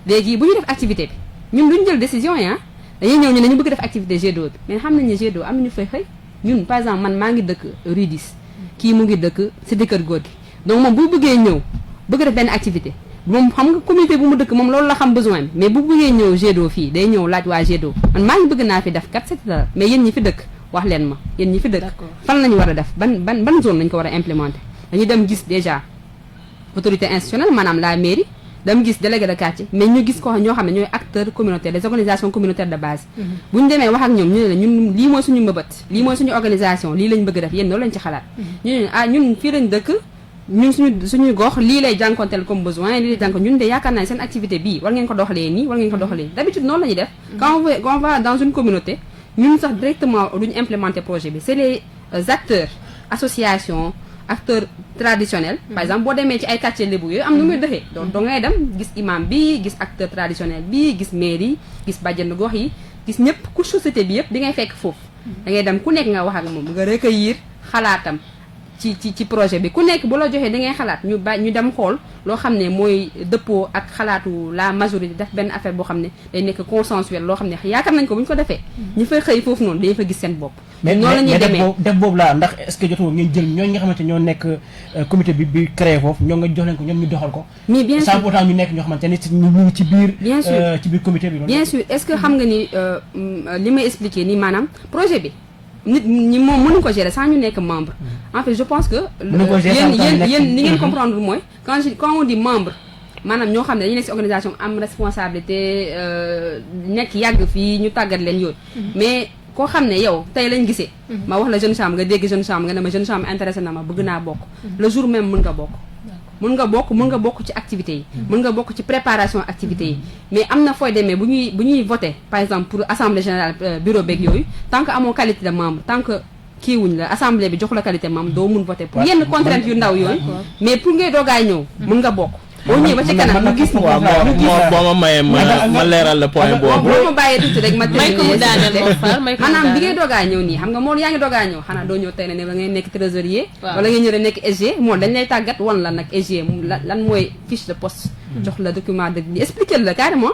léegi bu ñu def activité bi ñun duñ jël décision yi dañuy ñëw ñu ne ñu bëgg def activité jet d'eau bi mais xam nañ ne jet d'eau am nañu fay xëy ñun par exemple man maa ngi dëkk rue 10 kii mu ngi dëkk si kër góor gi donc moom bu bëggee ñëw bëgg def benn activité moom xam nga communauté bu mu dëkk moom loolu la xam besoin mais bu bëggee ñëw jet d'eau fii day ñëw laaj waa jet d'eau man maa ngi bëgg naa fi def kat c'est dara mais yéen ñi fi dëkk wax leen ma yéen ñi fi dëkk fan lañu war a def ban zone lañu ko war a implémenter dañuy dem gis déjà autorité institutionnelle maanaam la mairie dem gis délégué de quartier mais ñu gis ko ñoo xam ne ñooy acteurs communautaires les organisations communautaires de base bu ñu demee wax ak ñoom ñu ne la ñun lii mooy suñu mbëbët lii mooy suñu organisation lii lañ bëgg def yéen loolu lañ ci xalaat ñu ne ñun fii lañ dëkk ñun suñu gox lii lay jànkonteel comme besoin lii lay jànko ñun de yaakaar naa seen activité bii war ngeen ko doxalee nii war ngeen ko doxalee d'habitude noonu la ñuy def quand on va dans une communauté ñun sax directement duñu implémenter projet bi c'est les acteurs associations acteurs traditionnels par exemple boo demee ci ay quartier lébu yooyu am nu muy doxee donc doo ngay dem gis imam bi gis acteur traditionnel bi gis mairie gis bàjjen gox yi gis ñëpp ku société bi yëpp di ngay fekk foofu da ngay dem ku nekk nga wax ak moom nga recueillir xalaatam ci projet bi ku nekk bu la joxee da ngay xalaat ñu dem xool loo xam ne mooy dëppoo ak xalaatu la majorité def benn affaire boo xam ne day nekk consensuel loo xam ne yaakaar nañ ko bu ñu ko defee ñu fay xëy foofu noonu dañu fa gis seen bopp mais noonu la ñuy demee def boobu laa ndax est-ce que jotu ngeen jël ñooñu nga xamante ñoo nekk comité bi créé foofu ñoo nga jox leen ko ñoom ñu doxal ko mais bien sûr sans pourtant ñu nekk ñoo xamante ne ñu ngi ci biir bien sûr ci biir comité bi bien sûr est-ce que xam nga ni li may expliquer nii maanaam projet bi nit ñi moom mënuñ ko gérer sans ñu nekk membre en fait je pense que yéen ni ngeen comprendre mooy quand on dit membre maanaam ñoo xam ne dañuy nekk ci organisation am responsabilité nekk yàgg fii ñu tàggat leen yooyu mais koo xam ne yow tey lañ gisee ma wax la jeune chambre nga dégg jeune chambre nga ne ma jeune chambre intéressé na ma bëgg naa bokk le jour même mën nga bokk ci activités yi mën nga bokk ci préparation activités yi mais am na fooy demee bu ñuy voter par exemple pour assemblée générale bureau beeg yooyu tant que amoo qualité de membre tant que kiiwuñ la assemblée bi joxu la qualité membre doo mun voter pour yenn contraintes yu ndaw yooyu mais pour ngay doogaay ñëw mën nga bokk boo ñëwee ba ci kanam ñu gis boo ma mayee ma leeral la point boobu boo ma bàyyee tuuti rek ma may ko mu daaneel moom far may ko maanaam bi ngay doogaa ñëw nii xam nga moo yaa ngi doogaa ñëw xanaa doo ñëw tey ne da ngay nekk trésorier wala ngay ñëw rek nekk SG moo dañ lay tàggat wan la nag SG lan mooy fiche de poste jox la document de li expliquer la carrément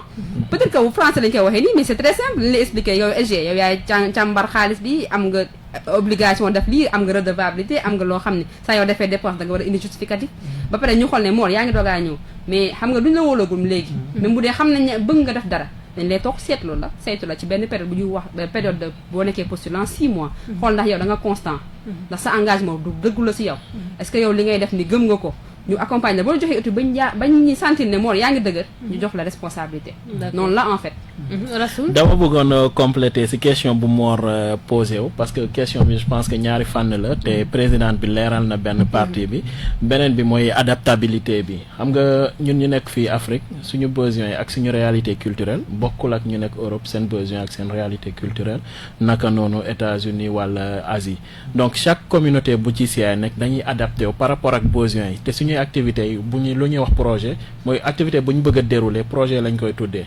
peut-être que français lañ koy waxee nii mais c'est très simple li lay expliquer yow SG yow yaay càmbar xaalis bi am nga obligation def lii am nga redevabilité am nga loo xam ne saa yow defee dépense da nga war a indi justificatif ba pare ñu xool ne mool yaa ngi doogaa ñëw mais xam nga duñ la wóolagum léegi même bu dee xam nañ ne bëgg nga def dara dañ lay toog seetlu la saytu la ci benn période bu ñuy wax période de boo nekkee postulant 6 mois xool ndax yow da nga constant ndax sa engagement du dëggu la si yow est-ce que yow li ngay def ni gëm nga ko ñu accompagner la boo joxee outil bañ ñi sentir ne Mor yaa ngi dëgër ñu jox la responsabilité noonu la en fait Rasoul dama bëggoon compléter ci question bu Mor posé wu parce que question bi je pense que ñaari fànn la te président bi leeral na benn partie bi beneen bi mooy adaptabilité bi xam nga ñun ñu nekk fii Afrique suñu besoin yi ak suñu réalité culturelle bokkul ak ñu nekk Europe seen besoin ak seen réalité culturelle naka noonu États-Unis wala Asie donc chaque communauté bu ci siyaay nekk dañuy adapté wu par rapport ak besoin yi te suñuy activités yi bu ñu lu ñuy wax projet mooy activité bu ñu bëgg a dérouler projet lañ koy tuddee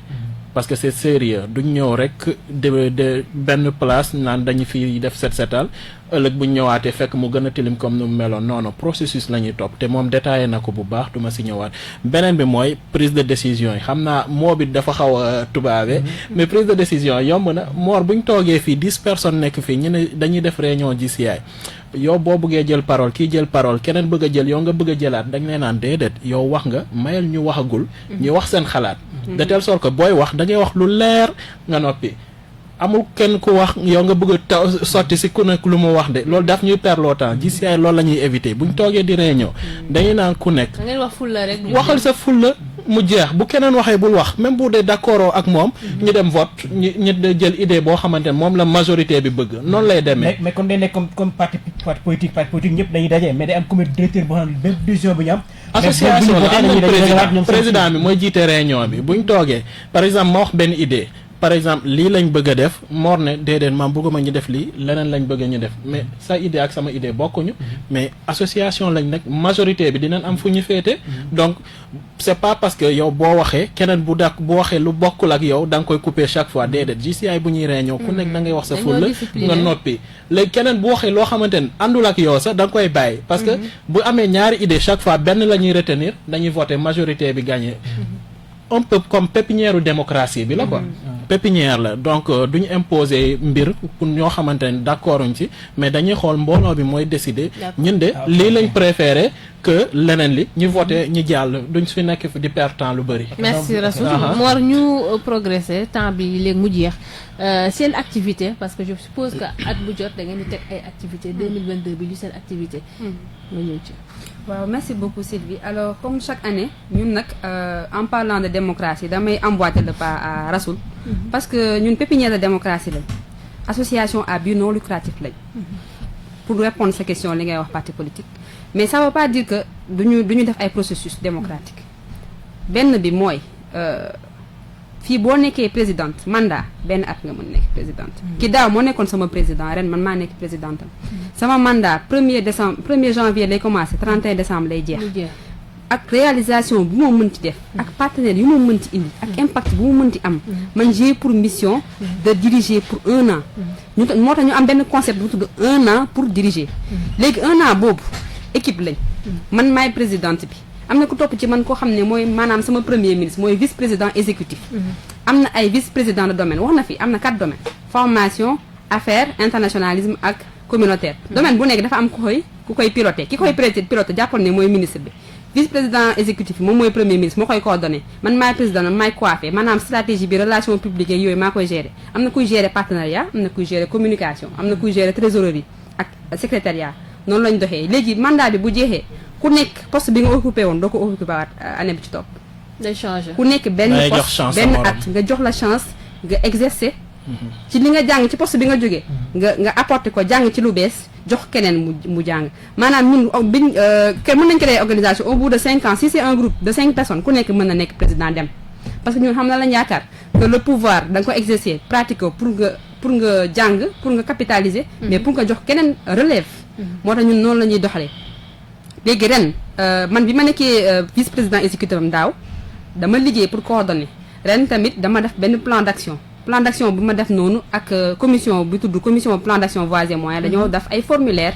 parce que c'est sérieux duñ ñëw rek de benn place naan dañu fi def setal ëllëg buñ ñëwaatee fekk mu gën a tilim comme nu mu meloon non processus la ñuy topp te moom détaillé na ko bu baax duma si ñëwaat beneen bi mooy prise de décision yi xam naa moo bi dafa xaw a tubaabe mais prise de décision yomb na Mor buñ toogee fii 10 personnes nekk fii ñu ne dañuy def réunion GCI yow boo bëggee jël parole kii jël parole keneen bëgg a jël yow nga bëgg a jëlaat dañ leen naan déedéet yow wax nga mayal ñu waxagul ñu wax seen xalaat de telle sorte que booy wax da ngay wax lu leer nga noppi amul kenn ku wax yow nga bëgg a sotti si ku nekk lu mu wax de loolu daf ñuy perdre le temps GCI loolu la ñuy éviter buñ toogee di réunion dañuy naan ku nekk da ngeen wax fulla rek waxal sa fulla mu jeex bu keneen waxee bul wax même bu dee d'accord ak moom ñu dem vote ñu jël idée boo xamante ne moom la majorité bi bëgg noonu lay demee mais kon day nekk comme parti politique ñëpp dañuy daje mais day am comité directeur boo xam ne bépp décision bu ñu am association la am na président bi mooy jiite réunion bi buñ toogee par exemple ma wax benn idée par exemple lii lañ bëgg a def Mor ne déedéet maam bëgguma ñu def lii leneen lañ bëgg ñu def mais sa idée ak sama idée bokkuñu mais association lañ nag majorité bi dinañ am fu ñu féete donc c'est pas parce que yow boo waxee keneen bu waxee lu bokkul ak yow da nga koy couper chaque fois déedéet GCI bu ñuy réunion ku nekk da ngay wax sa fulla nga noppi léegi keneen bu waxee loo xamante ne àndul ak yow sax da nga koy bàyyi parce que bu amee ñaari idée chaque fois benn la ñuy retenir dañuy voter majorité bi gagné un peu comme pépinière démocratie bi la quoi pépinière la donc duñu imposer mbir pour ñoo xamante ne d'accorduñ ci mais dañuy xool mbooloo bi mooy décider ñun de lii lañ préféré que leneen li ñu voté ñu jàll duñ fi nekk fi di perdre temps lu bëri. merci Rassoul Mor ñu progresser temps bi léegi mu jeex seen activité parce que je suppose que at bu jot da ngeen di teg ay activité 2022 bi lu seen activité nga ñëw ci. waaw merci beaucoup Sylvie alors comme chaque année ñun nag en parlant de démocratie damay emboîter le pas à Rassoul parce que ñun pépinière de démocratie lañ association à but non lucratif lañ pour répondre sa question li ngay wax parti politique mais ça veut pas dire que duñu def ay processus démocratique benn bi mooy fii boo nekkee présidente mandat benn at nga mën nekk présidente ki daaw moo nekkoon sama président ren man maa nekk présidente sama mandat 1er janvier lay commencé 31 décembre lay jeex ak réalisation bu ma mënti def ak partenaires yu ma mënti indi ak impact bu ma mënti am man j'ai pour mission de diriger pour 1 an moo tax ñu am benn concept bu tudd 1 an pour diriger léegi 1 an boobu équipe lañ man maay présidente bi am na ku topp ci man koo xam ne mooy maanaam sama premier ministre mooy vice président exécutif am na ay vice président de domaine wax na fi am na 4 domaines formation affaires internationalisme ak communautaire domaine bu nekk dafa am ku koy piloté ki koy piloté jàppal ne mooy ministre bi vice président exécutif moom mooy premier ministre moo koy coordonné man maay président man maay coiffé maanaam stratégie bi relation publique yeeg yooyu maa koy gérer am na kuy gérer partenariat am na kuy gérer communication am na kuy gérer trésorerie ak secrétariat noonu lañ doxee léegi mandat bi bu jeexee ku nekk poste bi nga occupé woon doo ko occupé waat année bi ci topp day changer ku nekk benn poste benn at nga jox la chance nga exercer ci li nga jàng ci poste bi nga jógee nga apporter ko jàng ci lu bees jox keneen mu jàng maanaam ñun biñ mën nañ créer organisation au bout de 5 ans si c'est un groupe de 5 personnes ku nekk mën na nekk président dem parce que ñun xam na lañ yaakaar que le pouvoir da nga ko exercer pratiquer pour nga jàng pour nga capitaliser mais pour nga jox keneen relève moo tax ñun noonu la ñuy doxalee léegi ren man bi ma nekkee vice président exécutif am daaw dama liggéey pour coordonner ren tamit dama def benn plan d'action bi ma def noonu ak commission bi tudd commission plan d'action voies et moyens dañoo def ay formulaire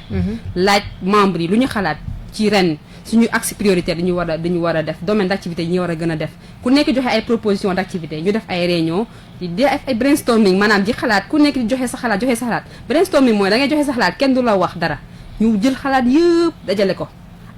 laaj membres yi lu ñu xalaat ci ren suñu axe prioritaire dañu war a def domaine d'activité yi ñu war a gën a def ku nekk joxe ay proposition d'activité ñu def ay réunion di def ay brainstorming maanaam di xalaat ku nekk di joxe sa xalaat brainstorming mooy da ngay joxe sa xalaat kenn du la wax dara ñu jël xalaat yëpp dajale ko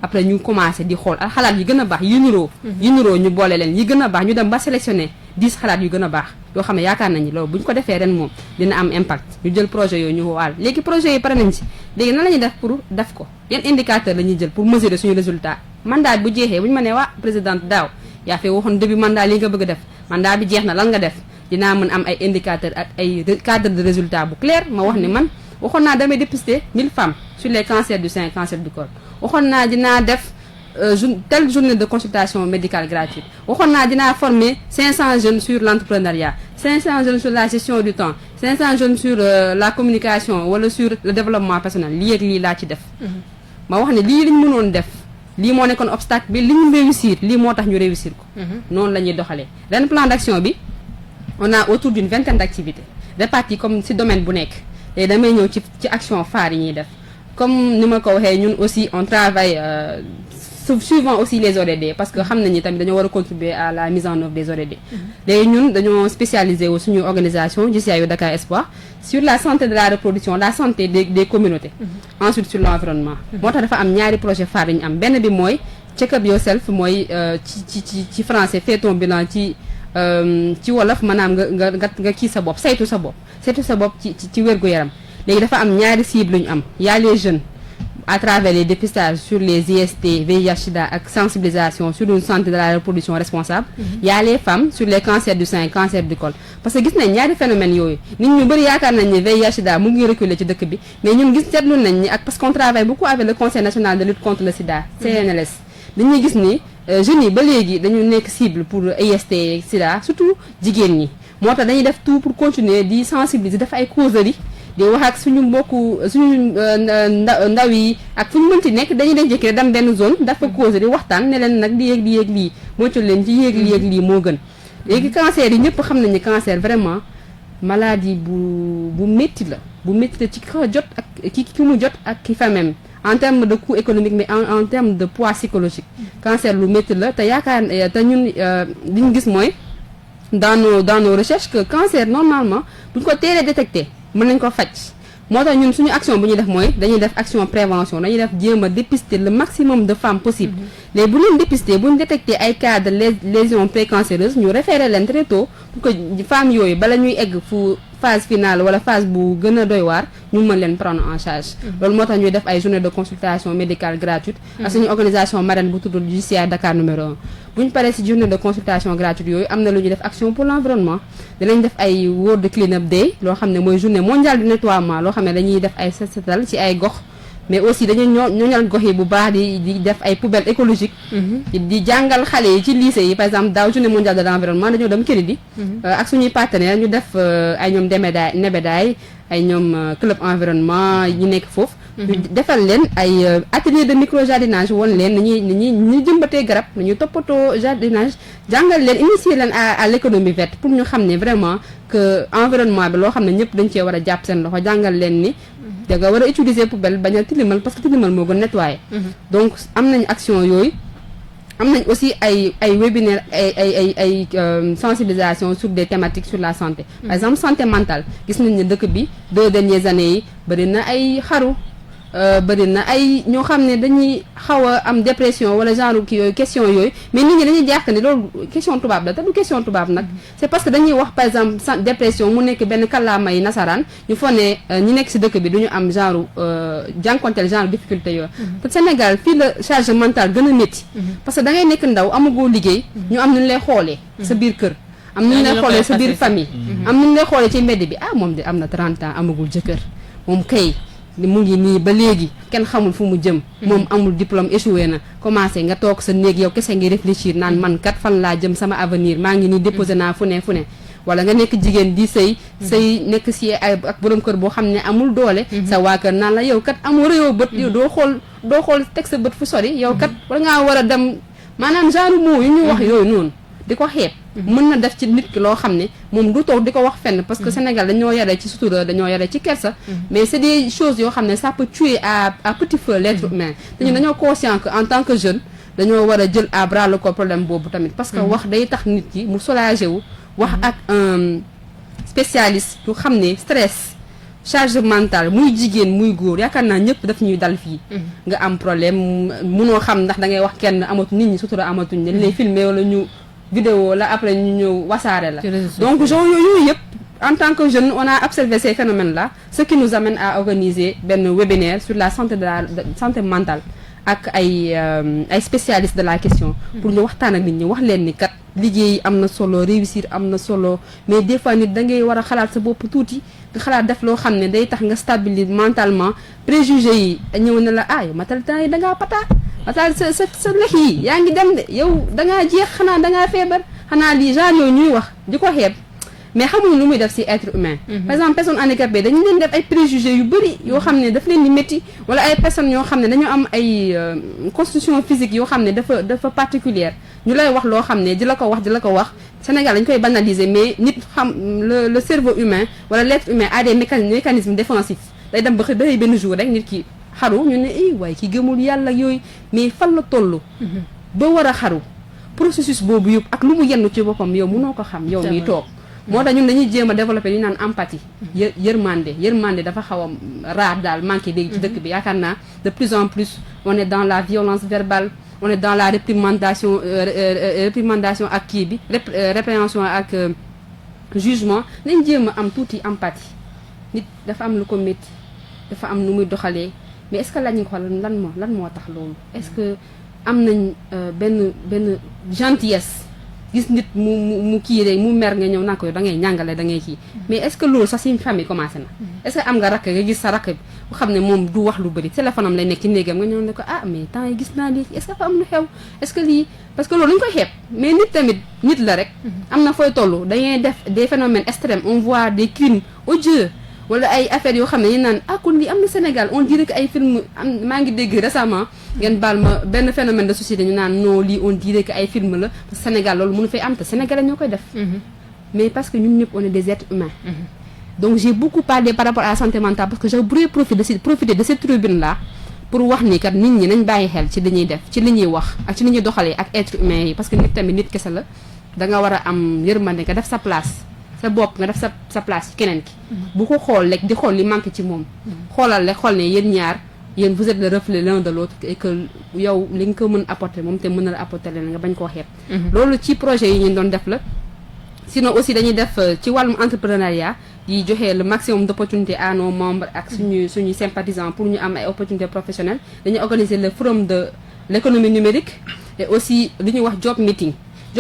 après ñu commencé di xool ak xalaat yi gën a baax yi niroo ñu boole leen yi gën a baax ñu dem ba sélectionner 10 xalaat yu gën a baax yoo xam ne yaakaar nañu loolu bu ñu ko defee ren moom dina am impact ñu jël projet yooyu ñu waal léegi projet yi pare nañ ci léegi nan la ñuy def pour def ko yan indicateur la ñuy jël pour mesurer suñu résultat mandat bu jeexee bu ñu ma nee waa présidente daaw yaa fi waxoon début mandat li nga bëgg a def mandat bi jeex na lan nga def dinaa mën am ay indicateurs ak ay cadre de résultat bu clair ma wax ne man waxoon naa damay dépister 1000 femmes sur les cancers du sein et cancer du corps waxoon naa dinaa def telle journée de consultation médicale gratuite waxoon naa dinaa former 500 jeunes sur l'entrepreneuriat 500 jeunes sur la gestion du temps 500 jeunes sur la communication wala sur le développement personnel lii ak lii laa ci def ma wax ne lii liñ mënoon def lii moo nekkoon obstacle bi li ñu réussir lii moo tax ñu réussir ko noonu la ñuy doxalee ren plan d'action bi on a autour d'une vingtaine d'activités réparties comme ci domaine bu nekk te damay ñëw ci action phare yi ñuy def comme ni ma ko waxee ñun aussi on travaille suivant aussi les ODD parce que xam nañu tamit dañoo war a contribuer à la mise en œuvre des ODD léegi ñun dañoo spécialisé wu suñu organisation JCAIO Dakar Espoir sur la santé de la reproduction la santé des communautés ensuite sur l'environnement moo tax dafa am ñaari projet phare yi ñu am benn bi mooy check up yourself mooy ci français fais ton bilan ci wolof maanaam nga kii sa bopp saytu sa bopp ci wér-gu-yaram léegi dafa am ñaari cible lu ñu am y a les jeunes à travers les dépistages sur les IST VIH/SIDA ak sensibilisation sur une santé de la reproduction responsable y a les femmes sur les cancers du sein cancer du col parce que gis nañ ñaari phénomène yooyu nit ñu bëri yaakaar nañ ne VIH/SIDA mu ngi reculer ci dëkk bi mais ñun gis seetlu nañ ni ak parce qu'on travaille beaucoup avec le conseil national de lutte contre le sida CNLS dañuy gis ni jeunes yi ba léegi dañu nekk cible pour IST sida surtout jigéen ñi moo tax dañuy def tout pour continuer di sensibiliser def ay causeries di wax ak suñu mbokku suñu ndaw yi ak fu ñu mënti nekk dañuy def jëkkee dem benn zone dafa causerie waxtaan ne leen nag di yéeg lii moytu leen ci yéeg lii moo gën léegi cancer yi ñëpp xam nañ ni cancer vraiment maladie bu métti la ci ko jot ak ki mu jot ak ki fa même en termes de coût économique mais en termes de poids psychologique cancer lu métti la te yaakaar te ñun li ñu gis mooy dans nos recherches que cancer normalement buñ ko teelee détecté mën nañ ko faj moo tax ñun suñu action bu ñuy def mooy dañuy def action prévention dañuy def jéem a dépister le maximum de femmes possible léegi bu leen dépister bu ñu détecter ay cas de lésions précancéreuses ñu référer leen très tôt pour que femmes yooyu bala ñuy egg fu phase finale wala phase bu gën a doy waar ñu mën leen prendre en charge loolu moo tax ñuy def ay journée de consultation médicale gratuite ak suñu organisation marraine bu tudd JCA Dakar numéro 1 bu ñu paree ci journée de consultation gratuite yooyu am na lu ñuy def action pour l'environnement dinañ def ay World Clean Up Day loo xam ne mooy journée mondiale du nettoiement loo xam ne dañuy def ay set setal ci ay gox mais aussi dañuy ñoñal gox yi bu baax di def ay poubelles écologiques di jàngal xale yi ci lycée yi par exemple daaw journée mondiale de l'environnement dañoo dem Kennedy ak suñuy partenaires ñu def ay ñoom nebedaay ay ñoom club environnement ñu nekk foofu ñu defal leen ay atelier de micro jardinage woon leen ñu jëmbatee garab nañuy toppatoo jardinage jàngal leen initier leen à l'économie verte pour ñu xam ne vraiment que environnement bi loo xam ne ñëpp dañ cee war a jàpp seen loxo jàngal leen ni da nga war a utiliser poubelle bañ a tilimal parce que tilimal moo gën nettoyer donc am nañ action yooyu am nañ aussi ay webinaire ay sensibilisation sur des thématiques sur la santé par exemple santé mentale gis nañ ne dëkk bi 2 dernières années yi bëri na ay xaru bëri na ay ñoo xam ne dañuy xaw a am dépression wala genre kii yooyu question yooyu mais nit ñi dañuy jàpp ne loolu question tubaab la te du question tubaab nag c'est parce que dañuy wax par exemple dépression mu nekk benn kàllaama yi nasaraan ñu foog ne ñi nekk ci dëkk bi duñu am genre jànkonteel genre difficulté yooyu te Sénégal fii la charge mentale gën a métti parce que da ngay nekk ndaw amagoo liggéey ñu am nu ñu lay xoolee sa biir kër am nu ñu lay xoolee sa biir famille am nu ñu lay xoolee ci mbedd bi moom de am na 30 ans amagul jëkkër moom kay mu ngi nii ba léegi kenn xamul fu mu jëm moom amul diplôme échoué na commencé nga toog sa néeg yow kese ngi réfléchir naan man kat fan laa jëm sama avenir maa ngi nii déposé naa fu ne wala nga nekk jigéen di sëy nekk si ay ak borom kër boo xam ne amul doole sa waa kër naan la yow kat amoo réyoo bët yow doo xool teg sa bët fu sori yow kat war ngaa war a dem maanaam genre moo yu ñu wax yooyu noonu di ko xeeb mën na def ci nit ki loo xam ne moom du toog di ko wax fenn parce que Sénégal dañoo yare ci sutura dañoo yare ci kersa mais c'est des choses yoo xam ne ça peut tuer à petit feu l'être humain te ñun dañoo conscient que en tant que jeune dañoo war a jël à bras le corps problème boobu tamit parce que wax day tax nit ki mu soulagé wu wax ak un spécialiste yu xam ne stress charge mentale muy jigéen muy góor yaakaar naa ñëpp daf ñuy dal fii nga am problème munoo xam ndax da ngay wax kenn amatu nit ñi sutura amatuñ dañ lay filmer wala ñu vidéo la après ñu ñëw wasaare la donc genre yooyu yëpp en tant que jeune on a observé ces phénomènes là ce qui nous amène à organiser benn webinaire sur la santé santé mentale ak ay spécialistes de la question pour ñu waxtaan ak nit ñi wax leen ni kat liggéey am na solo réussir am na solo mais des fois nit da ngay war a xalaat sa bopp tuuti nga xalaat def loo xam ne day tax nga stabiliser mentalement préjugés yi ñëw na la yow matal temps yi da ngaa pataa matal sa lex yi yaa ngi dem de yow da ngaa jeex xanaa da ngaa feebar xanaa lii genre yooyu ñuy wax di ko xeeb mais xamuñu lu muy def ci être humain. par exemple personne handicapée dañu leen def ay préjugés yu bëri yoo xam ne daf leen di métti wala ay personnes yoo xam ne dañu am ay constitution physique yoo xam ne dafa particulière ñu lay wax loo xam ne di la ko wax Sénégal dañ koy banaliser mais nit xam le cerveau humain wala l'être humain a des mécanismes défensifs day dem ba xëy benn jour rek nit ki xaru ñu ne waaye ki gëmul yàlla yooyu mais fan la toll. ba war a xaru processus boobu yëpp ak lu mu yenn ci boppam yow mënoo ko xam yow miy toog. moo tax ñun dañuy jéem a développer ñu naan empathie yërmande dafa xaw a raar daal manqué léegi ci dëkk bi yaakaar naa de plus en plus on est dans la violence verbale on est dans la réprimandation ak kii bi répréhension ak jugement nañ jéem a am tuuti empathie nit dafa am lu ko métti dafa am nu muy doxalee mais est-ce que lañ ko lan moo tax loolu est-ce que am nañ benn gentillesse gis nit mu kii rek mu mer nga ñëw naa ko da ngay ñàngale da ngay kii mais est-ce que loolu sax si famille commencé na est-ce que am nga rakk nga gis sa rakk bu xam ne moom du wax lu bëri téléphone am lay nekk ci néegam nga ñëw ne ko mais temps yi gis naa lii est-ce que fa am lu xew est-ce que lii parce que loolu dañu koy xeeb mais nit tamit nit la rek am na fooy toll dañuy def des phénomènes extrêmes on voit des crimes odieux wala ay affaires yoo xam ne ñu naan kon lii am na Sénégal on dirait que ay film maa ngi dégg récemment ngeen baal ma benn phénomène de société ñu naan non lii on dirait que ay film la parce que Sénégal loolu mënu fay am te Sénégalais ñoo koy def mais parce que ñun ñëpp on est des êtres humains donc j'ai beaucoup parlé par rapport à la santé mentale parce que je voudrais profiter de cette tribune là pour wax ni kat nit ñi nañ bàyyi xel ci li ñuy def ci li ñuy wax ak ci li ñuy doxalee ak êtres humains yi parce que nit tamit nit kese la da nga war a am yërmande nga def sa place sa bopp nga def sa place ci keneen ki bu ko xool rek di xool li manqué ci moom xoolal rek xool ne yéen ñaar yéen vous êtes le reflet l'un de l'autre et que yow li nga ko mën apporter moom te mën na la apporter leen nga bañ koo xeeb loolu ci projet yi ñu doon def la sinon aussi dañuy def ci wàllum entrepreneuriat yi joxe le maximum d'opportunités à nos membres ak suñuy sympathisants pour ñu am ay opportunités professionnelles dañuy organiser le forum de l'économie numérique et aussi li ñuy wax job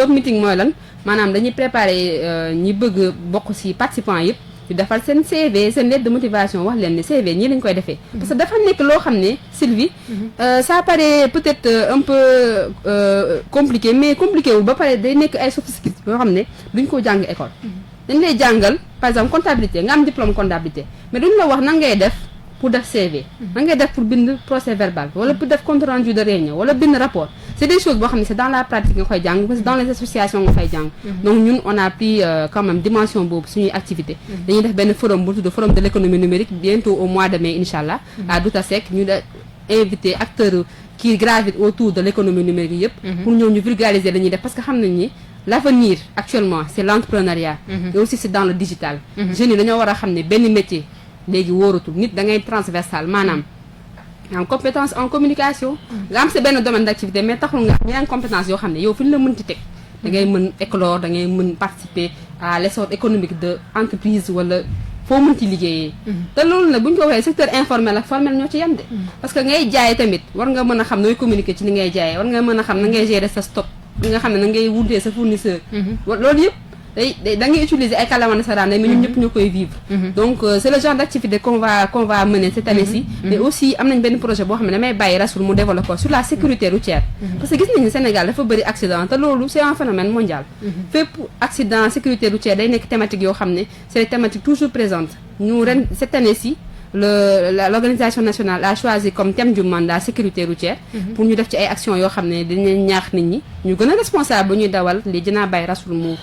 meeting mooy lan maanaam dañuy préparer ñi bëgg bokk ci participants yëpp ñu defal seen CV seen lettre de motivation wax leen ne CV ñii lañ koy defee parce que dafa nekk loo xam ne Sylvie ça paraît peut-être un peu compliqué mais compliqué wu ba pare day nekk ay soft skills yoo xam ne duñ ko jàng école dañ lay jàngal par exemple comptabilité nga am diplôme comptabilité mais duñ la wax nan ngay def pour def CV nan ngay def pour bind procès verbal wala pour def compte rendu de réunion wala bind rapport c'est des choses boo xam ne c'est dans la pratique nga koy jàng parce que dans les associations nga koy jàng donc ñun on a pris quand même dimension boobu suñuy activité dañuy def benn forum bu tudd forum de l'économie numérique bientôt au mois de mai inchallah à Douta Seck ñu da invité acteurs qui gravitent autour de l'économie numérique yëpp pour ñëw ñu vulgariser la ñuy def parce que xam nañ ni l'avenir actuellement c'est l'entrepreneuriat et aussi c'est dans le digital jeunes yi dañoo war a xam ne benn métier léegi wóoratul nit da ngay transversal maanaam am compétence en communication nga am sa benn domaine d'activité mais taxul nga am yeneen compétence yoo xam ne yow fi ñu la mënti teg da ngay mën éclore da ngay mën participer à l'essor économique de entreprise wala foo mënti liggéeyee te loolu nag bu ñu ko waxee secteur informel ak formel ñoo ci yem de parce que ngay jaay tamit war nga mën a xam nooy communiquer ci li ngay jaayee war nga mën a xam na ngay gérer sa stock li nga xam ne na ngay wutee sa fournisseur loolu yëpp da ngay utiliser ay kàllaama nasaraan mais ñun ñëpp ñoo koy vivre donc c'est le genre d'activité qu'on va mener cette année-ci mais aussi am nañ benn projet boo xam ne damay bàyyi Rasoul mu développer ko sur la sécurité routière parce que gis nañu Sénégal dafa bëri accident te loolu c'est un phénomène mondial fépp accident sécurité routière day nekk thématique yoo xam ne c'est des thématiques toujours présentes ñu ren cette année-ci l'organisation nationale a choisi comme thème du mandat sécurité routière pour ñu def ci ay actions yoo xam ne dañuy ñaax nit ñi ñu gën a responsable bu ñuy dawal li dinaa bàyyi Rasoul mu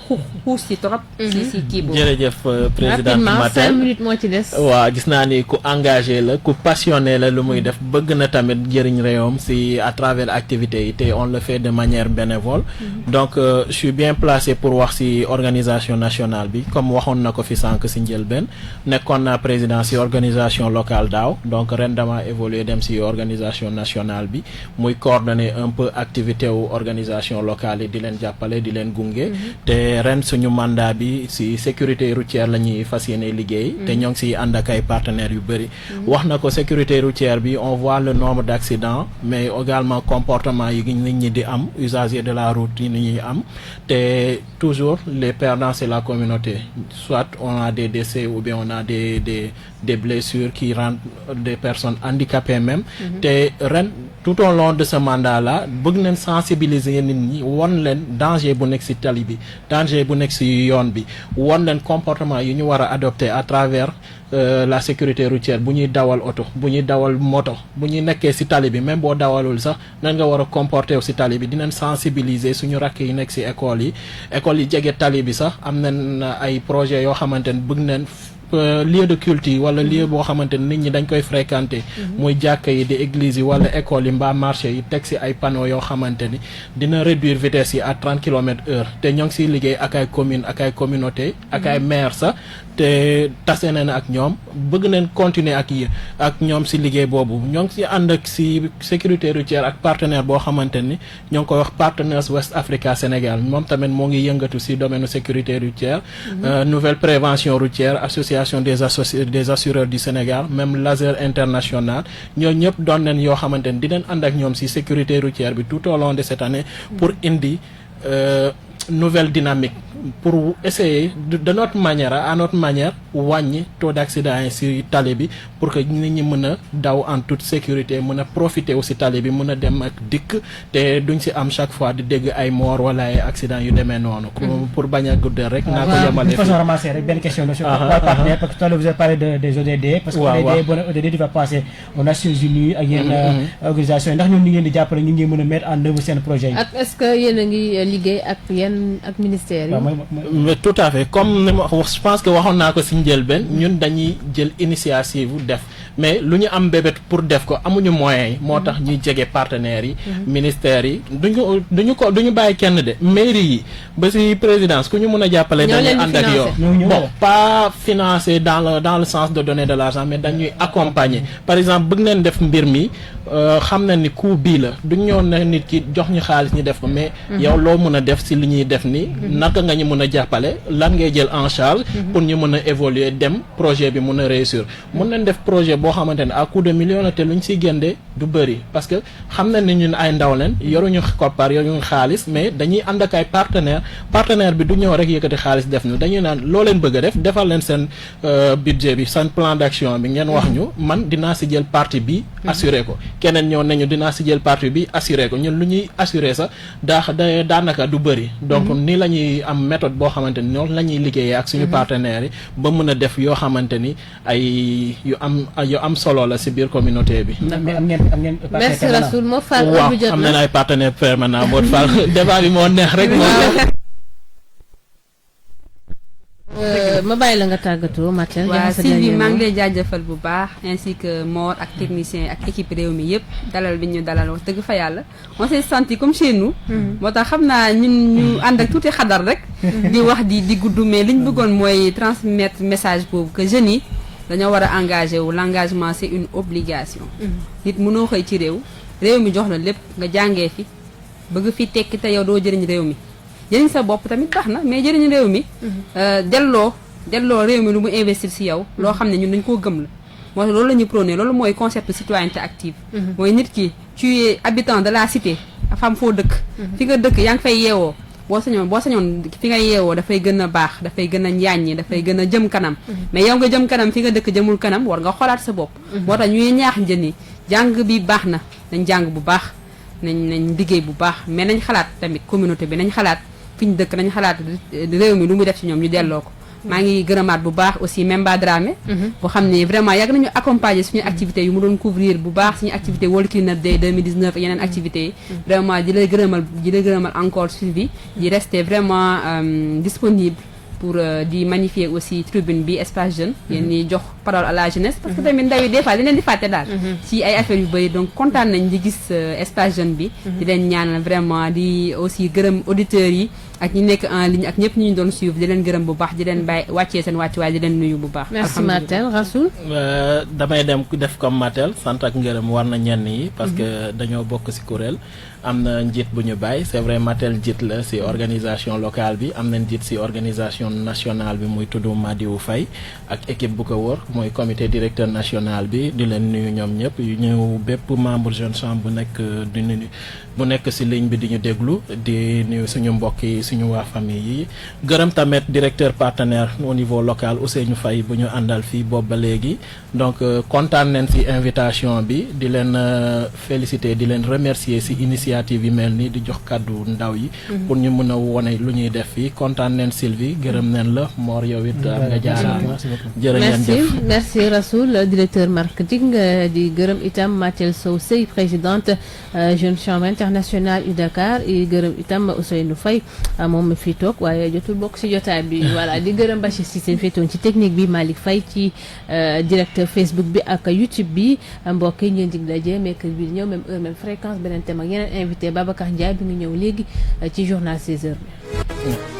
xuus ci trop si kii boobu jërëjëf présidente Matel 5 minutes moo ci des waaw gis naa ni ku engagé la ku passionné la lu muy def bëgg na tamit jëriñ réewam si à travers activités yi te on le fait de manière bénévole donc je suis bien placé pour wax si organisation nationale bi comme waxoon na ko fi sànq si njëlbeen nekkoon naa président si organisation organisation locale daaw donc ren dama évoluer dem ci organisation nationale bi muy coordonner un peu activité wu organisation locale yi di leen jàppale di leen gunge te ren suñu mandat bi ci sécurité routière la ñuy fas yéene liggéey te ñoo ngi ci ànd ak ay partenaires yu bëri wax na ko sécurité routière bi on voit le nombre d'accidents mais également comportement yi nit ñi di am usagers de la route yi ñuy am te toujours les perdants c'est la communauté soit on a des décès ou bien on a des blessures qui rendent des personnes handicapées même te ren tout au long de ce mandat là bëgg nañ sensibiliser nit ñi won leen danger bu nekk ci tali bi danger bu nekk ci yoon bi won leen comportement yi ñu war a adopter à travers la sécurité routière bu ñuy dawal oto bu ñuy dawal moto bu ñuy nekkee ci tali bi même boo dawalul sax nan nga war a comporter ci tali bi dinañ sensibiliser suñu rakk yi nekk ci école yi jege tali bi sax am nañ ay projet yoo xamante ne bëgg nañ lieu de culte yi wala lieu boo xamante ne nit ñi dañ koy fréquenter muy jàkka yi di église yi wala école yi mbaa marché yi teg ci ay panneaux yoo xamante ni dina réduire vitesse yi à 30 km/h te ñoo ngi ciy liggéey ak ay communes ak ay communautés ak ay maires sax te tase nañ ak ñoom bëgg nañ continuer ak ñoom ci liggéey boobu ñoo ngi ci ànd ak ci sécurité routière ak partenaire boo xamante ni ñoo ngi koy wax Partners West Africa Sénégal moom tamit moo ngi yëngatu ci domaine sécurité routière nouvelle prévention routière association des assureurs du Sénégal même Laser International ñoo ñëpp doon nañ yoo xamante ni dinañ ànd ak ñoom ci sécurité routière bi tout au long de cette année pour indi nouvelle dynamique pour essayer de notre manière à notre manière wàññi taux d'accident yi ci tali bi pour que nit ñi mën a daw en toute sécurité mën a profiter aussi tali bi mën a dem ak dikk te duñ ci am chaque fois di dégg ay mort wala ay accident yu demee noonu pour bañ a guddal rek naa ko yemale façon ramasser rek benn question sur partenaire parce que tout à l'heure vous avez parlé des ODD parce que ODD di va passer aux Nations Unies ak yenn organisation yi ndax ñoom ñu ngeen di jàppale ñu ngi mën a mettre en œuvre seen projet yi ak est-ce que yéen a ngi liggéey ak yenn ak ministère yi mais tout à fait comme je pense que waxoon naa ko ci njëlbeen ñun dañuy jël initiative def mais lu ñu am bébét pour def ko amuñu moyens yi moo tax ñuy jege partenaires yi ministères yi duñu bàyyi kenn de mairie yi ba ci présidence ku ñu mën a jàppale dañuy ànd ak yow bon pas financer dans le sens de donner de l'argent mais dañuy accompagner par exemple bëgg nañ def mbir mi xam na ni coût bii la duñ ñëw ne nit ki jox ñu xaalis ñu def ko mais yow loo mën a def ci li ñuy def ni naka nga ñu mën a jàppale lan ngay jël en charge pour ñu mën a évoluer dem projet bi mën a réussir mën nañ def projet boo xamante ne à coup de millions te luñ ciy génde du bëri parce que xam nañ ne ñun ay ndaw leen yoruñu koppar yoruñu xaalis mais dañuy ànd ak ay partenaire bi du ñëw rek yëkkati xaalis def ñu dañuy naan loo leen bëgg a def defal leen seen budget bi seen plan d'action bi ngeen wax ñu man dinaa ci jël partie bi assurer ko keneen ñëw nañu dinaa ci jël partie bi assurer ko ñun lu ñuy assurer sax daanaka du bëri donc ni la ñuy am méthode boo xamante ni noonu la ñuy liggéeyee ak suñu partenaires yi ba mën a def yoo xamante ni ay yu am solo la ci biir communauté bi. mais am ngeen merci Rassoul Mor Fall waaw am nañ ay partenaires permanents Mor Fall débat bi moo neex rek. ma bàyyi la nga tàggatoo Mathilde. waaw Sylvie maa ngi lay jaajëfal bu baax ainsi que Mor ak technicien ak équipe réew mi yëpp dalal bi ñu dalal wax dëgg fa yàlla on s'est senti comme chez nous. moo tax xam naa ñun ñu ànd ak tuuti xadar rek. di wax di gudd mais li ñu bëggoon mooy transmettre message boobu que jeunes yi dañoo war a engagé wu l'engagement c'est une obligation. nit mënoo xëy ci réew mi jox la lépp nga jàngee fi bëgg fi tekki te yow doo jëriñ réew mi. jëriñ sa bopp tamit baax na mais jëriñ réew mi delloo réew mi lu mu investir ci yow loo xam ne ñun dañ koo gëm la moo tax loolu la ñu prôné loolu mooy concept citoyenneté active mooy nit ki tu es habitant de la cité dafa am foo dëkk fi nga dëkk yaa ngi fay yeewoo boo sañoon fi nga yeewoo dafay gën a baax dafay gën a njaaññi dafay gën a jëm kanam mais yow nga jëm kanam fi nga dëkk jëmul kanam war nga xoolaat sa bopp moo tax ñuy ñaax njën yi jàng bi baax na nañ jàng bu baax nañ liggéey bu baax mais nañ xalaat tamit communauté bi nañ xalaat fi ñu dëkk nañ xalaat réew mi lu muy def ci ñoom ñu delloo ko maa ngi gërëmaat bu baax aussi Memba Dramé boo xam ne vraiment yàgg nañu accompagner suñu activités yu mu doon couvrir bu baax suñu activité World Cleanup Day 2019 ak yeneen activités yi vraiment di lay gërëmal encore suivi di rester vraiment disponible pour di magnifier aussi tribune bi espace jeune yéen ñi jox parole à la jeunesse parce que tamit ndaw yi des fois dañ leen di fàtte daal ci ay affaires yu bëri donc kontaan nañ di gis espace jeune bi di leen ñaanal vraiment di aussi gërëm auditeurs yi ak ñi nekk en ligne ak ñëpp ñu doon suivre di leen gërëm bu baax di leen bàyyi wàccee seen wàccuwaay di leen nuyu bu baax. merci Matel Rasoul. damay dem def comme Matel sant ak ngërëm war na ñenn yi. parce que dañoo bokk ci kuréel. am na njiit bu ñu bàyyi c'est vrai Matel njiit la ci organisation locale bi am na njiit ci organisation nationale bi muy tudd Madiou Faye ak équipe bu ko wër mooy comité directeur national bi di leen nuyu ñoom ñëpp yu ñëw bépp membre jeune chambre bu nekk di nuyu bu nekk ci ligne bi di ñu déglu di nuyu suñu mbokk yi suñu waa famille yi gërëm tamit directeur partenaire au niveau local Ousseynou Faye bu ñu àndal fii boobu ba léegi donc kontaan nañ ci invitation bi di leen féliciter di leen remercier ci initiative yi mel ni di jox kàddu ndaw yi pour ñu mën a wone lu ñuy def fii kontaan neen Sylvie gërëm neen la Mor yow it nga jaaraama jërë ngeen jëf merci Rasoul directeur marketing di gërëm itam Mathel Sow Sey présidente jeune chambre internationale UDACAR i gërëm itam Ousseynou Faye moom fii toog waaye jotul bokk ci jotaay bi voilà di gërëm Bachir Cissé féetoon ci technique bi Malick Faye ci directeur Facebook bi ak YouTube bi mbokk yi ñu dig daje mercredi bi ñëw même heure même fréquence beneen thème ak yeneen invité Babacar Ndiaye bi ngi ñëw léegi ci journal 16h bi